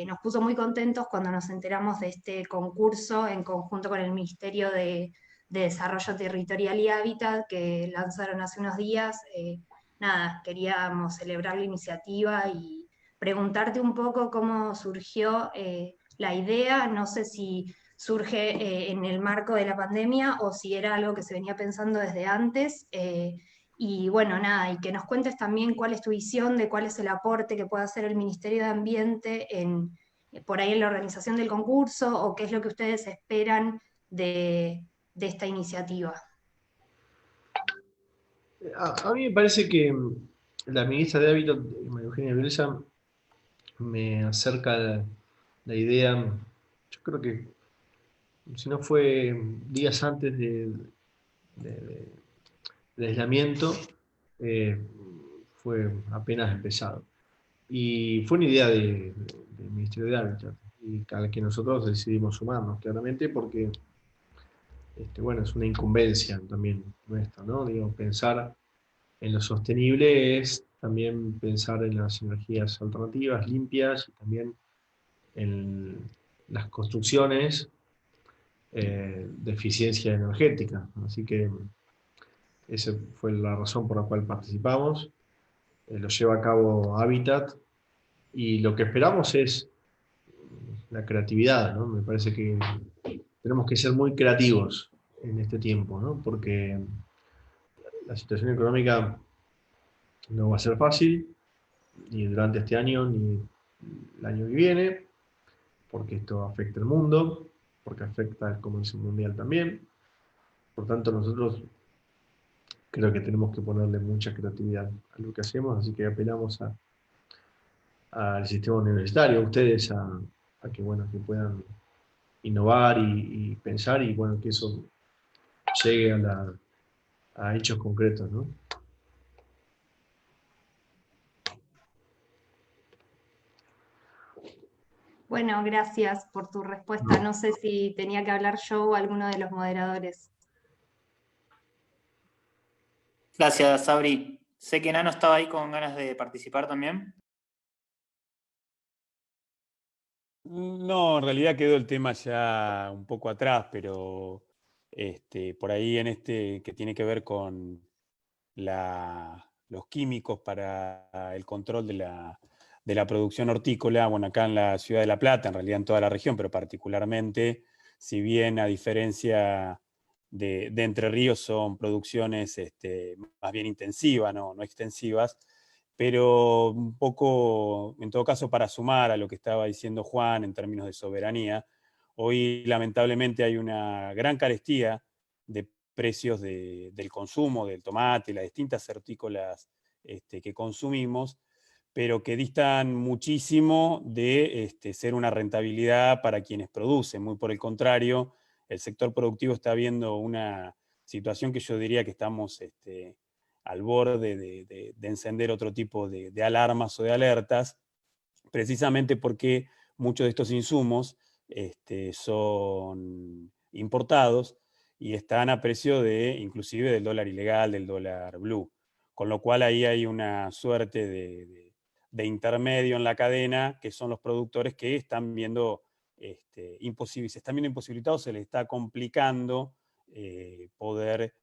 nos puso muy contentos cuando nos enteramos de este concurso en conjunto con el Ministerio de Desarrollo Territorial y Hábitat que lanzaron hace unos días. Nada, queríamos celebrar la iniciativa y preguntarte un poco cómo surgió la idea. No sé si surge en el marco de la pandemia o si era algo que se venía pensando desde antes. Y bueno, nada, y que nos cuentes también cuál es tu visión de cuál es el aporte que puede hacer el Ministerio de Ambiente por ahí en la organización del concurso, o qué es lo que ustedes esperan de esta iniciativa. A mí me parece que la ministra de Hábitat, María Eugenia Vilesa, me acerca la idea, yo creo que si no fue días antes del aislamiento, eh, fue apenas empezado. Y fue una idea del Ministerio de Hábitat, y a la que nosotros decidimos sumarnos, claramente, porque bueno, es una incumbencia también nuestra, ¿no? Digo, pensar en lo sostenible es también pensar en las energías alternativas, limpias, y también en las construcciones de eficiencia energética. Así que esa fue la razón por la cual participamos. Lo lleva a cabo Habitat, y lo que esperamos es la creatividad, ¿no? Me parece que tenemos que ser muy creativos en este tiempo, ¿no? Porque la situación económica no va a ser fácil, ni durante este año, ni el año que viene, porque esto afecta al mundo, porque afecta al comercio mundial también. Por tanto, nosotros creo que tenemos que ponerle mucha creatividad a lo que hacemos, así que apelamos al sistema universitario, a ustedes, a que, bueno, que puedan innovar y pensar, y bueno, que eso llegue a hechos concretos, ¿no? Bueno, gracias por tu respuesta. No sé si tenía que hablar yo o alguno de los moderadores. Gracias, Sabri. Sé que Nano estaba ahí con ganas de participar también. No, en realidad quedó el tema ya un poco atrás, pero por ahí en que tiene que ver con los químicos para el control de la producción hortícola, bueno, acá en la ciudad de La Plata, en realidad en toda la región, pero particularmente, si bien a diferencia de Entre Ríos son producciones más bien intensivas, no extensivas, pero un poco, en todo caso, para sumar a lo que estaba diciendo Juan en términos de soberanía, hoy lamentablemente hay una gran carestía de precios del consumo del tomate, las distintas hortícolas que consumimos, pero que distan muchísimo de ser una rentabilidad para quienes producen. Muy por el contrario, el sector productivo está viendo una situación que yo diría que estamos al borde de encender otro tipo de alarmas o de alertas, precisamente porque muchos de estos insumos son importados y están a precio inclusive del dólar ilegal, del dólar blue. Con lo cual ahí hay una suerte de intermedio en la cadena, que son los productores que están viendo se están viendo imposibilitados, se les está complicando poder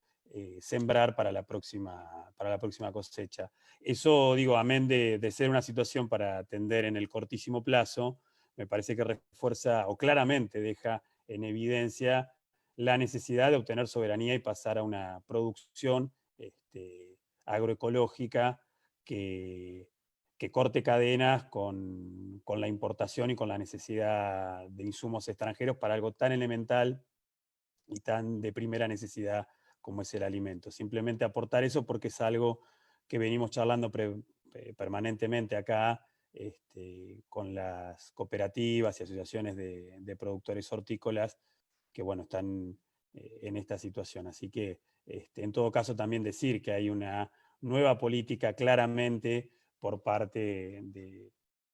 sembrar para la próxima cosecha. Eso, digo, amén de ser una situación para atender en el cortísimo plazo, me parece que refuerza o claramente deja en evidencia la necesidad de obtener soberanía y pasar a una producción agroecológica que que corte cadenas con la importación y con la necesidad de insumos extranjeros para algo tan elemental y tan de primera necesidad como es el alimento. Simplemente aportar eso porque es algo que venimos charlando permanentemente acá, con las cooperativas y asociaciones de productores hortícolas que, bueno, están en esta situación. Así que, en todo caso, también decir que hay una nueva política claramente por parte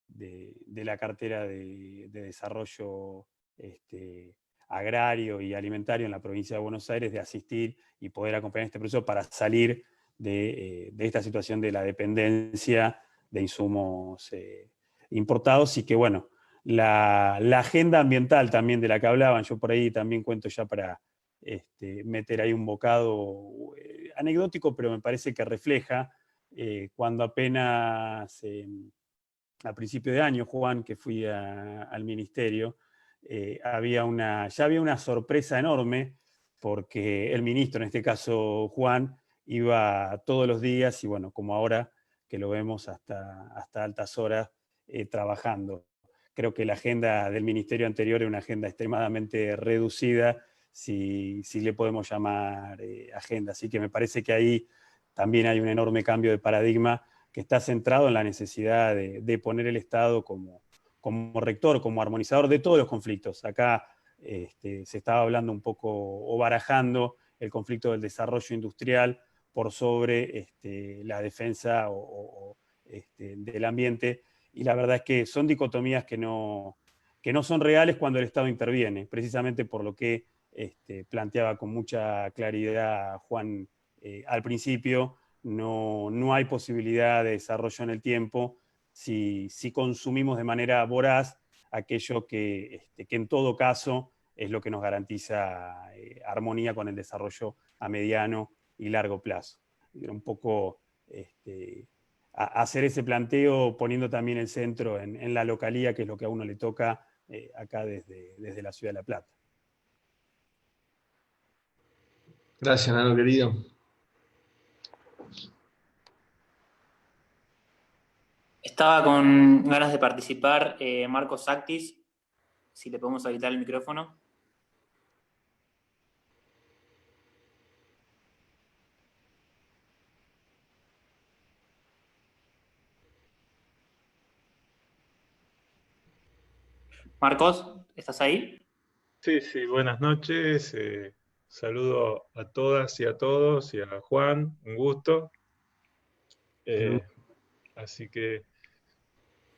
de la cartera de desarrollo agrario y alimentario en la provincia de Buenos Aires, de asistir y poder acompañar este proceso para salir de esta situación de la dependencia de insumos importados, y que, bueno, la agenda ambiental también de la que hablaban, yo por ahí también cuento ya para meter ahí un bocado anecdótico, pero me parece que refleja cuando apenas a principio de año, Juan, que fui al ministerio, ya había una sorpresa enorme, porque el ministro, en este caso Juan, iba todos los días, y bueno, como ahora que lo vemos hasta altas horas trabajando. Creo que la agenda del ministerio anterior era una agenda extremadamente reducida, si le podemos llamar agenda. Así que me parece que ahí también hay un enorme cambio de paradigma que está centrado en la necesidad de poner el Estado como rector, como armonizador de todos los conflictos. Acá se estaba hablando un poco, o barajando, el conflicto del desarrollo industrial por sobre la defensa del ambiente, y la verdad es que son dicotomías que no son reales cuando el Estado interviene, precisamente por lo que planteaba con mucha claridad Juan al principio. No hay posibilidad de desarrollo en el tiempo si consumimos de manera voraz aquello que en todo caso es lo que nos garantiza armonía con el desarrollo a mediano y largo plazo. Un poco hacer ese planteo poniendo también el centro en la localía, que es lo que a uno le toca acá desde la ciudad de La Plata. Gracias, Nano, querido. Estaba con ganas de participar Marcos Actis, si le podemos habilitar el micrófono. Marcos, ¿estás ahí? Sí, sí, buenas noches. Saludo a todas y a todos, y a Juan, un gusto. Así que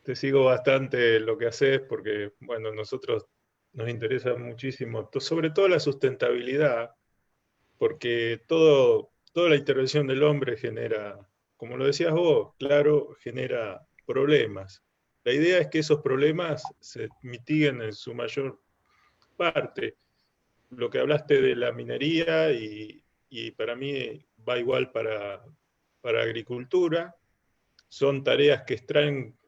te sigo bastante lo que haces, porque, bueno, nosotros nos interesa muchísimo, sobre todo la sustentabilidad, porque toda la intervención del hombre genera, como lo decías vos, claro, genera problemas. La idea es que esos problemas se mitiguen en su mayor parte. Lo que hablaste de la minería, y para mí va igual para agricultura, son tareas que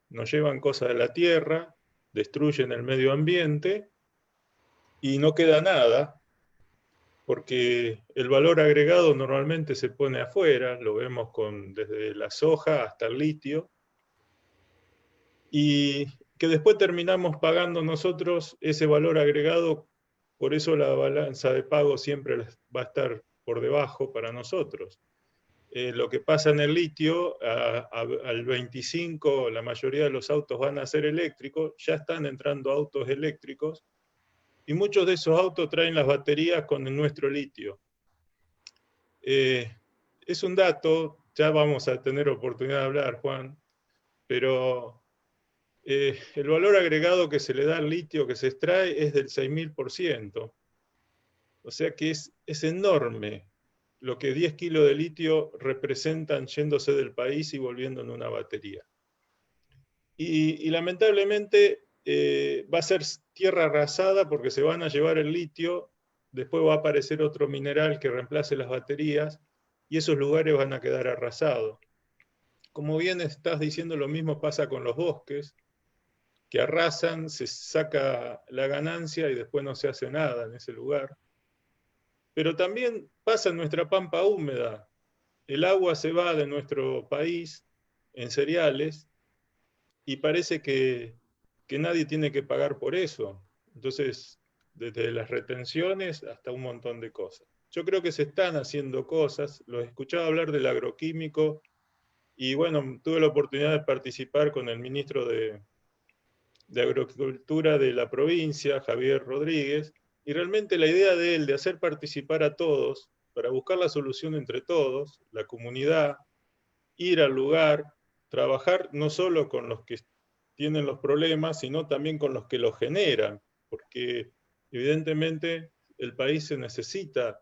nos llevan cosas de la tierra, destruyen el medio ambiente, y no queda nada, porque el valor agregado normalmente se pone afuera, lo vemos desde la soja hasta el litio, y que después terminamos pagando nosotros ese valor agregado. Por eso la balanza de pago siempre va a estar por debajo para nosotros. Lo que pasa en el litio, al 25 la mayoría de los autos van a ser eléctricos, ya están entrando autos eléctricos, y muchos de esos autos traen las baterías con nuestro litio. Es un dato, ya vamos a tener oportunidad de hablar, Juan, pero el valor agregado que se le da al litio que se extrae es del 6.000%. O sea que es enorme lo que 10 kilos de litio representan yéndose del país y volviendo en una batería. Y lamentablemente va a ser tierra arrasada, porque se van a llevar el litio, después va a aparecer otro mineral que reemplace las baterías, y esos lugares van a quedar arrasados. Como bien estás diciendo, lo mismo pasa con los bosques, que arrasan, se saca la ganancia y después no se hace nada en ese lugar. Pero también pasa en nuestra pampa húmeda. El agua se va de nuestro país en cereales, y parece que nadie tiene que pagar por eso. Entonces, desde las retenciones hasta un montón de cosas. Yo creo que se están haciendo cosas, los escuchaba hablar del agroquímico, y bueno, tuve la oportunidad de participar con el ministro de Agricultura de la provincia, Javier Rodríguez, y realmente la idea de él de hacer participar a todos, para buscar la solución entre todos, la comunidad, ir al lugar, trabajar no solo con los que tienen los problemas, sino también con los que los generan, porque evidentemente el país se necesita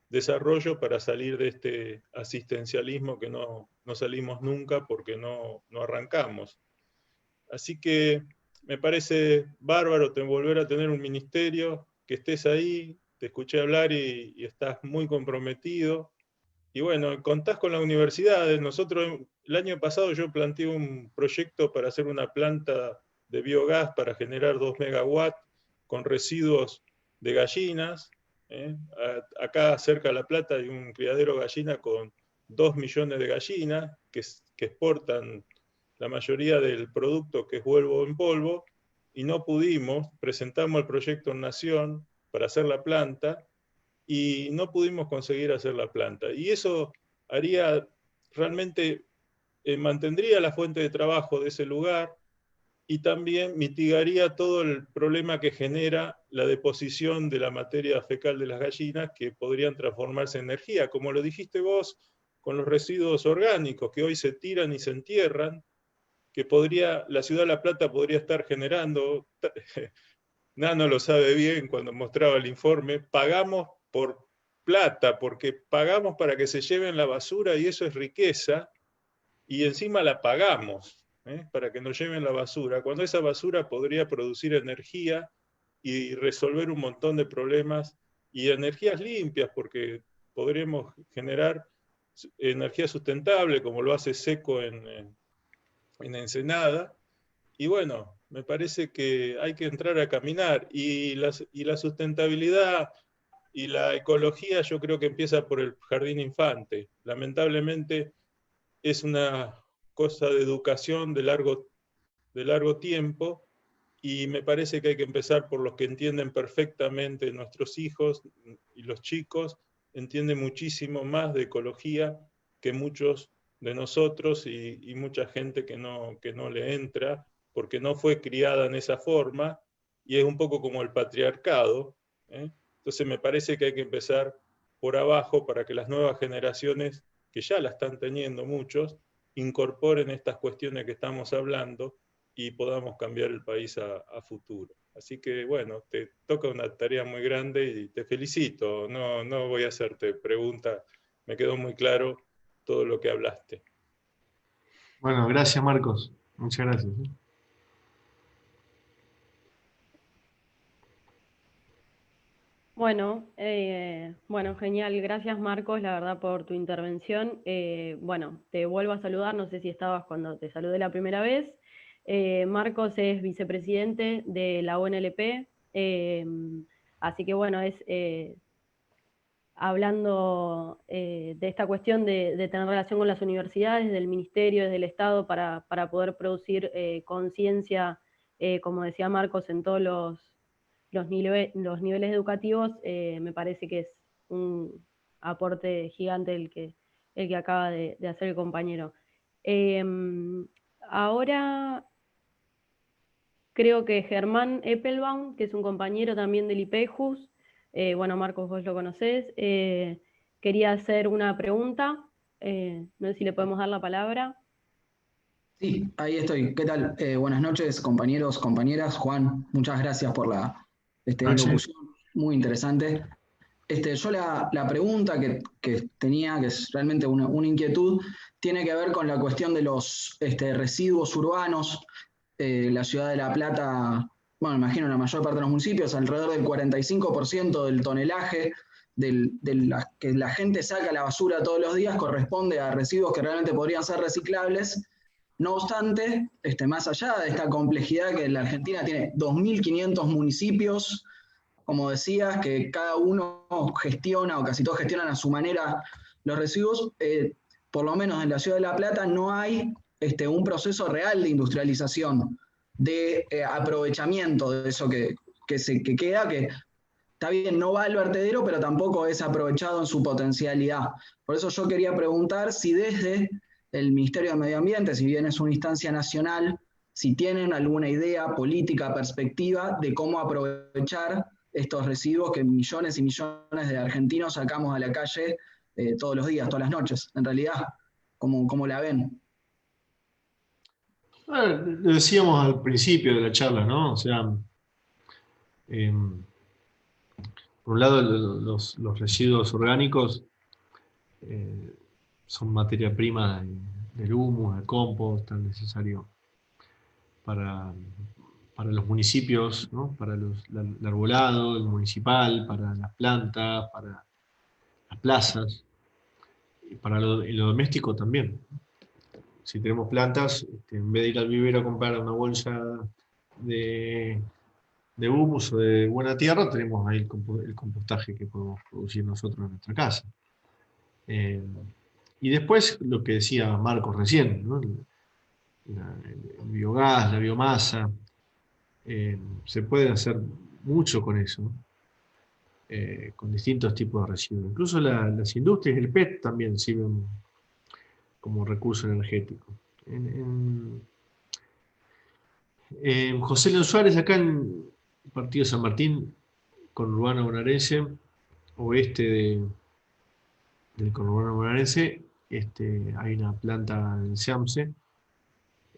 desarrollo para salir de este asistencialismo que no salimos nunca porque no arrancamos. Así que me parece bárbaro volver a tener un ministerio, que estés ahí, te escuché hablar y estás muy comprometido. Y bueno, contás con las universidades. Nosotros, el año pasado yo planteé un proyecto para hacer una planta de biogás para generar 2 megawatts con residuos de gallinas. Acá cerca de La Plata hay un criadero gallina con 2 millones de gallinas que exportan la mayoría del producto, que es huevo en polvo, y no pudimos. Presentamos el proyecto en Nación para hacer la planta y no pudimos conseguir hacer la planta. Y eso haría realmente, mantendría la fuente de trabajo de ese lugar y también mitigaría todo el problema que genera la deposición de la materia fecal de las gallinas, que podrían transformarse en energía, como lo dijiste vos, con los residuos orgánicos que hoy se tiran y se entierran, que la ciudad de La Plata podría estar generando. Nano lo sabe bien cuando mostraba el informe, pagamos por plata, porque pagamos para que se lleven la basura y eso es riqueza, y encima la pagamos para que nos lleven la basura, cuando esa basura podría producir energía y resolver un montón de problemas, y energías limpias, porque podremos generar energía sustentable, como lo hace Seco en Ensenada. Y bueno, me parece que hay que entrar a caminar, y la sustentabilidad y la ecología yo creo que empieza por el jardín infante. Lamentablemente es una cosa de educación de largo tiempo, y me parece que hay que empezar por los que entienden perfectamente. Nuestros hijos y los chicos entienden muchísimo más de ecología que muchos de nosotros, y mucha gente que no le entra, porque no fue criada en esa forma, y es un poco como el patriarcado. Entonces me parece que hay que empezar por abajo para que las nuevas generaciones, que ya la están teniendo muchos, incorporen estas cuestiones que estamos hablando y podamos cambiar el país a futuro. Así que bueno, te toca una tarea muy grande y te felicito. No voy a hacerte pregunta, me quedó muy claro todo lo que hablaste. Bueno, gracias Marcos, muchas gracias. Bueno, genial. Gracias, Marcos, la verdad, por tu intervención. Bueno, te vuelvo a saludar, no sé si estabas cuando te saludé la primera vez. Marcos es vicepresidente de la UNLP, así que bueno, es hablando de esta cuestión de tener relación con las universidades, del ministerio, del Estado, para poder producir conciencia, como decía Marcos, en todos los niveles educativos. Me parece que es un aporte gigante el que acaba de hacer el compañero. Ahora creo que Germán Eppelbaum, que es un compañero también del IPEJUS, bueno, Marcos, vos lo conocés, quería hacer una pregunta, no sé si le podemos dar la palabra. Sí, ahí estoy. ¿Qué tal? Buenas noches, compañeros, compañeras. Juan, muchas gracias por la locución, muy interesante. Yo la pregunta que tenía, que es realmente una inquietud, tiene que ver con la cuestión de los residuos urbanos. La ciudad de La Plata, bueno, imagino en la mayor parte de los municipios, alrededor del 45% del tonelaje que la gente saca a la basura todos los días corresponde a residuos que realmente podrían ser reciclables. No obstante, más allá de esta complejidad, que la Argentina tiene 2.500 municipios, como decías, que cada uno gestiona, o casi todos gestionan a su manera los residuos, por lo menos en la ciudad de La Plata no hay un proceso real de industrialización, de aprovechamiento de eso que queda, que está bien, no va al vertedero, pero tampoco es aprovechado en su potencialidad. Por eso yo quería preguntar si desde el Ministerio de Medio Ambiente, si bien es una instancia nacional, si tienen alguna idea política, perspectiva de cómo aprovechar estos residuos que millones y millones de argentinos sacamos a la calle todos los días, todas las noches. En realidad, ¿cómo la ven? Lo decíamos al principio de la charla, ¿no? O sea, por un lado los residuos orgánicos son materia prima del humus, del compost, tan necesario para los municipios, ¿no? Para el arbolado, el municipal, para las plantas, para las plazas, y para lo doméstico también. Si tenemos plantas, en vez de ir al vivero a comprar una bolsa de humus o de buena tierra, tenemos ahí el compostaje que podemos producir nosotros en nuestra casa. Y después lo que decía Marcos recién, ¿no? El biogás, la biomasa, se puede hacer mucho con eso, ¿no? Con distintos tipos de residuos. Incluso las industrias, el PET también sirven como recurso energético. José León Suárez, acá en el Partido San Martín, conurbano bonaerense, oeste del conurbano bonaerense, hay una planta en SEAMSE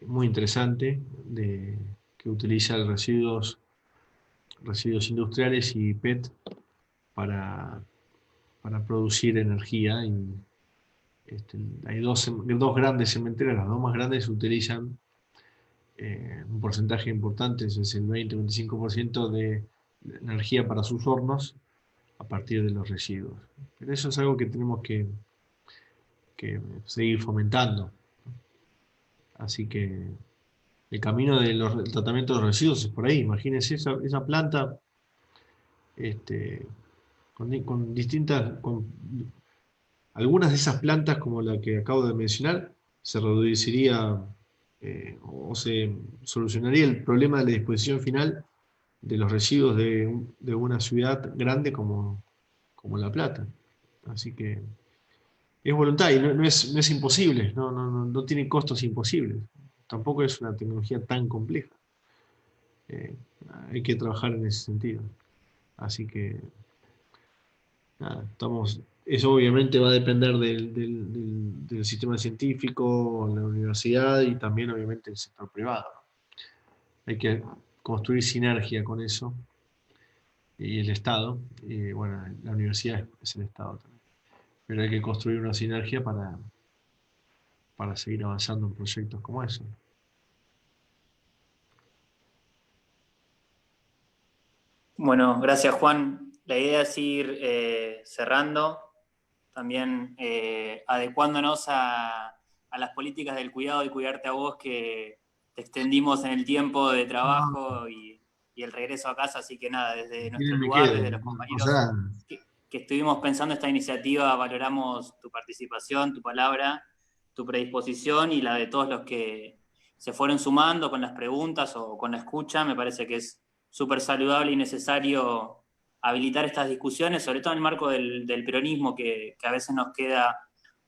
muy interesante que utiliza residuos industriales y PET para producir energía. Y hay dos grandes cementeras, las dos más grandes utilizan un porcentaje importante, es el 20-25% de energía para sus hornos a partir de los residuos. Pero eso es algo que tenemos que seguir fomentando. Así que el camino del tratamiento de los residuos es por ahí. Imagínense esa planta con distintas... algunas de esas plantas, como la que acabo de mencionar, se reduciría o se solucionaría el problema de la disposición final de los residuos de una ciudad grande como La Plata. Así que es voluntad y no es imposible, no tiene costos imposibles. Tampoco es una tecnología tan compleja. Hay que trabajar en ese sentido. Así que nada, eso obviamente va a depender del sistema científico, la universidad y también obviamente el sector privado. Hay que construir sinergia con eso y el Estado, y bueno, la universidad es el Estado también. Pero hay que construir una sinergia para seguir avanzando en proyectos como ese. Bueno, gracias Juan. La idea es ir cerrando, también adecuándonos a las políticas del cuidado y cuidarte a vos que te extendimos en el tiempo de trabajo y el regreso a casa, así que nada, desde nuestro lugar, desde los compañeros que estuvimos pensando esta iniciativa, valoramos tu participación, tu palabra, tu predisposición y la de todos los que se fueron sumando con las preguntas o con la escucha. Me parece que es súper saludable y necesario habilitar estas discusiones, sobre todo en el marco del peronismo, que a veces nos queda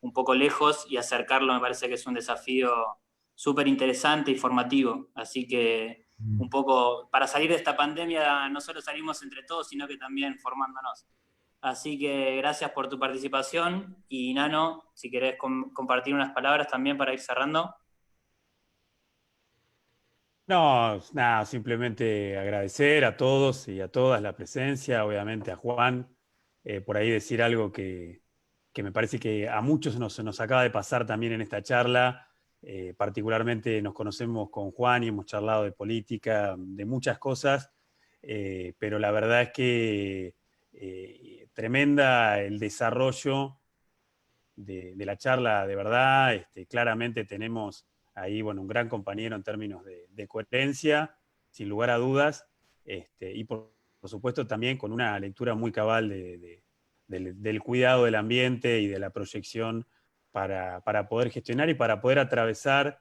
un poco lejos, y acercarlo me parece que es un desafío súper interesante y formativo. Así que un poco para salir de esta pandemia no solo salimos entre todos, sino que también formándonos. Así que gracias por tu participación y Nano, si querés compartir unas palabras también para ir cerrando. No, nada, simplemente agradecer a todos y a todas la presencia, obviamente a Juan, por ahí decir algo que me parece que a muchos nos acaba de pasar también en esta charla. Particularmente nos conocemos con Juan y hemos charlado de política, de muchas cosas, pero la verdad es que tremenda el desarrollo de la charla, de verdad. Claramente tenemos ahí, bueno, un gran compañero en términos de coherencia, sin lugar a dudas, y por supuesto también con una lectura muy cabal del cuidado del ambiente y de la proyección para poder gestionar y para poder atravesar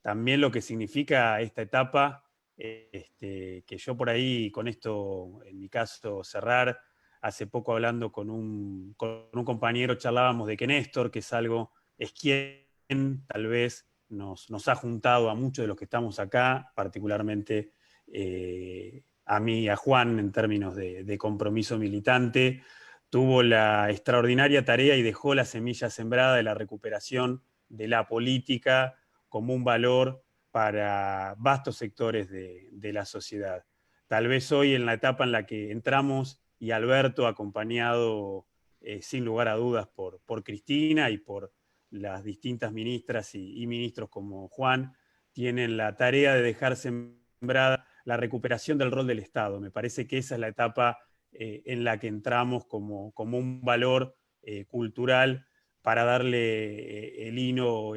también lo que significa esta etapa, que yo por ahí, con esto, en mi caso, cerrar, hace poco hablando con un compañero, charlábamos de que Néstor, que es quien tal vez nos ha juntado a muchos de los que estamos acá, particularmente a mí y a Juan en términos de compromiso militante, tuvo la extraordinaria tarea y dejó la semilla sembrada de la recuperación de la política como un valor para vastos sectores de la sociedad. Tal vez hoy, en la etapa en la que entramos, y Alberto, acompañado sin lugar a dudas por Cristina y por las distintas ministras y ministros como Juan, tienen la tarea de dejar sembrada la recuperación del rol del Estado. Me parece que esa es la etapa en la que entramos como un valor cultural para darle el hilo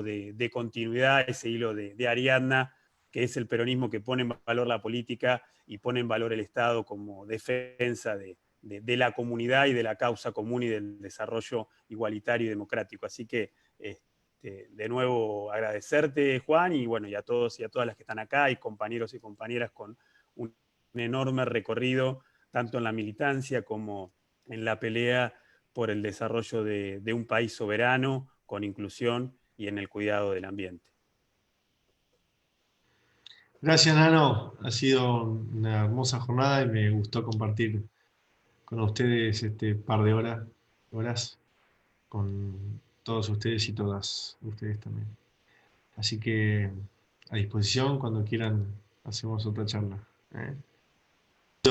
de continuidad, ese hilo de Ariadna, que es el peronismo que pone en valor la política y pone en valor el Estado como defensa de la comunidad y de la causa común y del desarrollo igualitario y democrático. Así que, de nuevo, agradecerte, Juan, y bueno, y a todos y a todas las que están acá, y compañeros y compañeras con un enorme recorrido, tanto en la militancia como en la pelea por el desarrollo de un país soberano, con inclusión y en el cuidado del ambiente. Gracias, Nano. Ha sido una hermosa jornada y me gustó compartir con ustedes este par de horas con todos ustedes y todas ustedes también. Así que a disposición, cuando quieran, hacemos otra charla.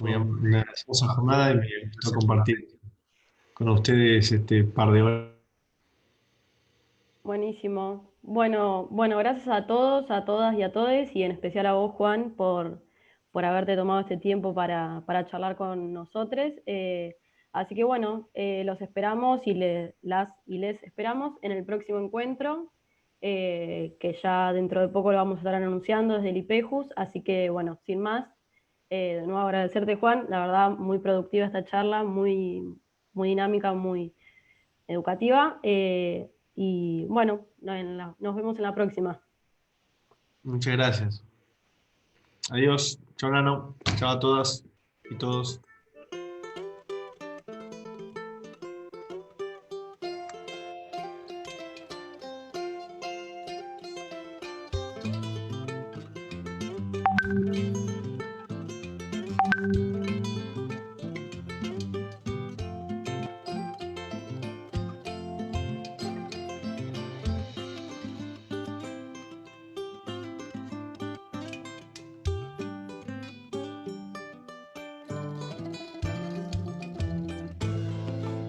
Una hermosa jornada y me gustó compartir con ustedes este par de horas. Buenísimo. Bueno, gracias a todos, a todas y a todes, y en especial a vos, Juan, por haberte tomado este tiempo para charlar con nosotros. Así que bueno, los esperamos y les esperamos en el próximo encuentro, que ya dentro de poco lo vamos a estar anunciando desde el IPEJUS. Así que bueno, sin más, de nuevo agradecerte, Juan. La verdad, muy productiva esta charla, muy, muy dinámica, muy educativa. Y bueno, nos vemos en la próxima. Muchas gracias. Adiós. Chao, Nano. Chao a todas y todos.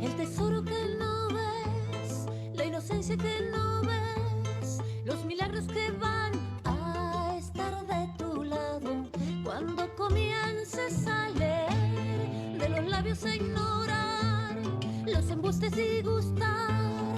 El tesoro que no ves, la inocencia que no ves, los milagros que van a estar de tu lado cuando comiences a leer de los labios a ignorar los embustes y gustar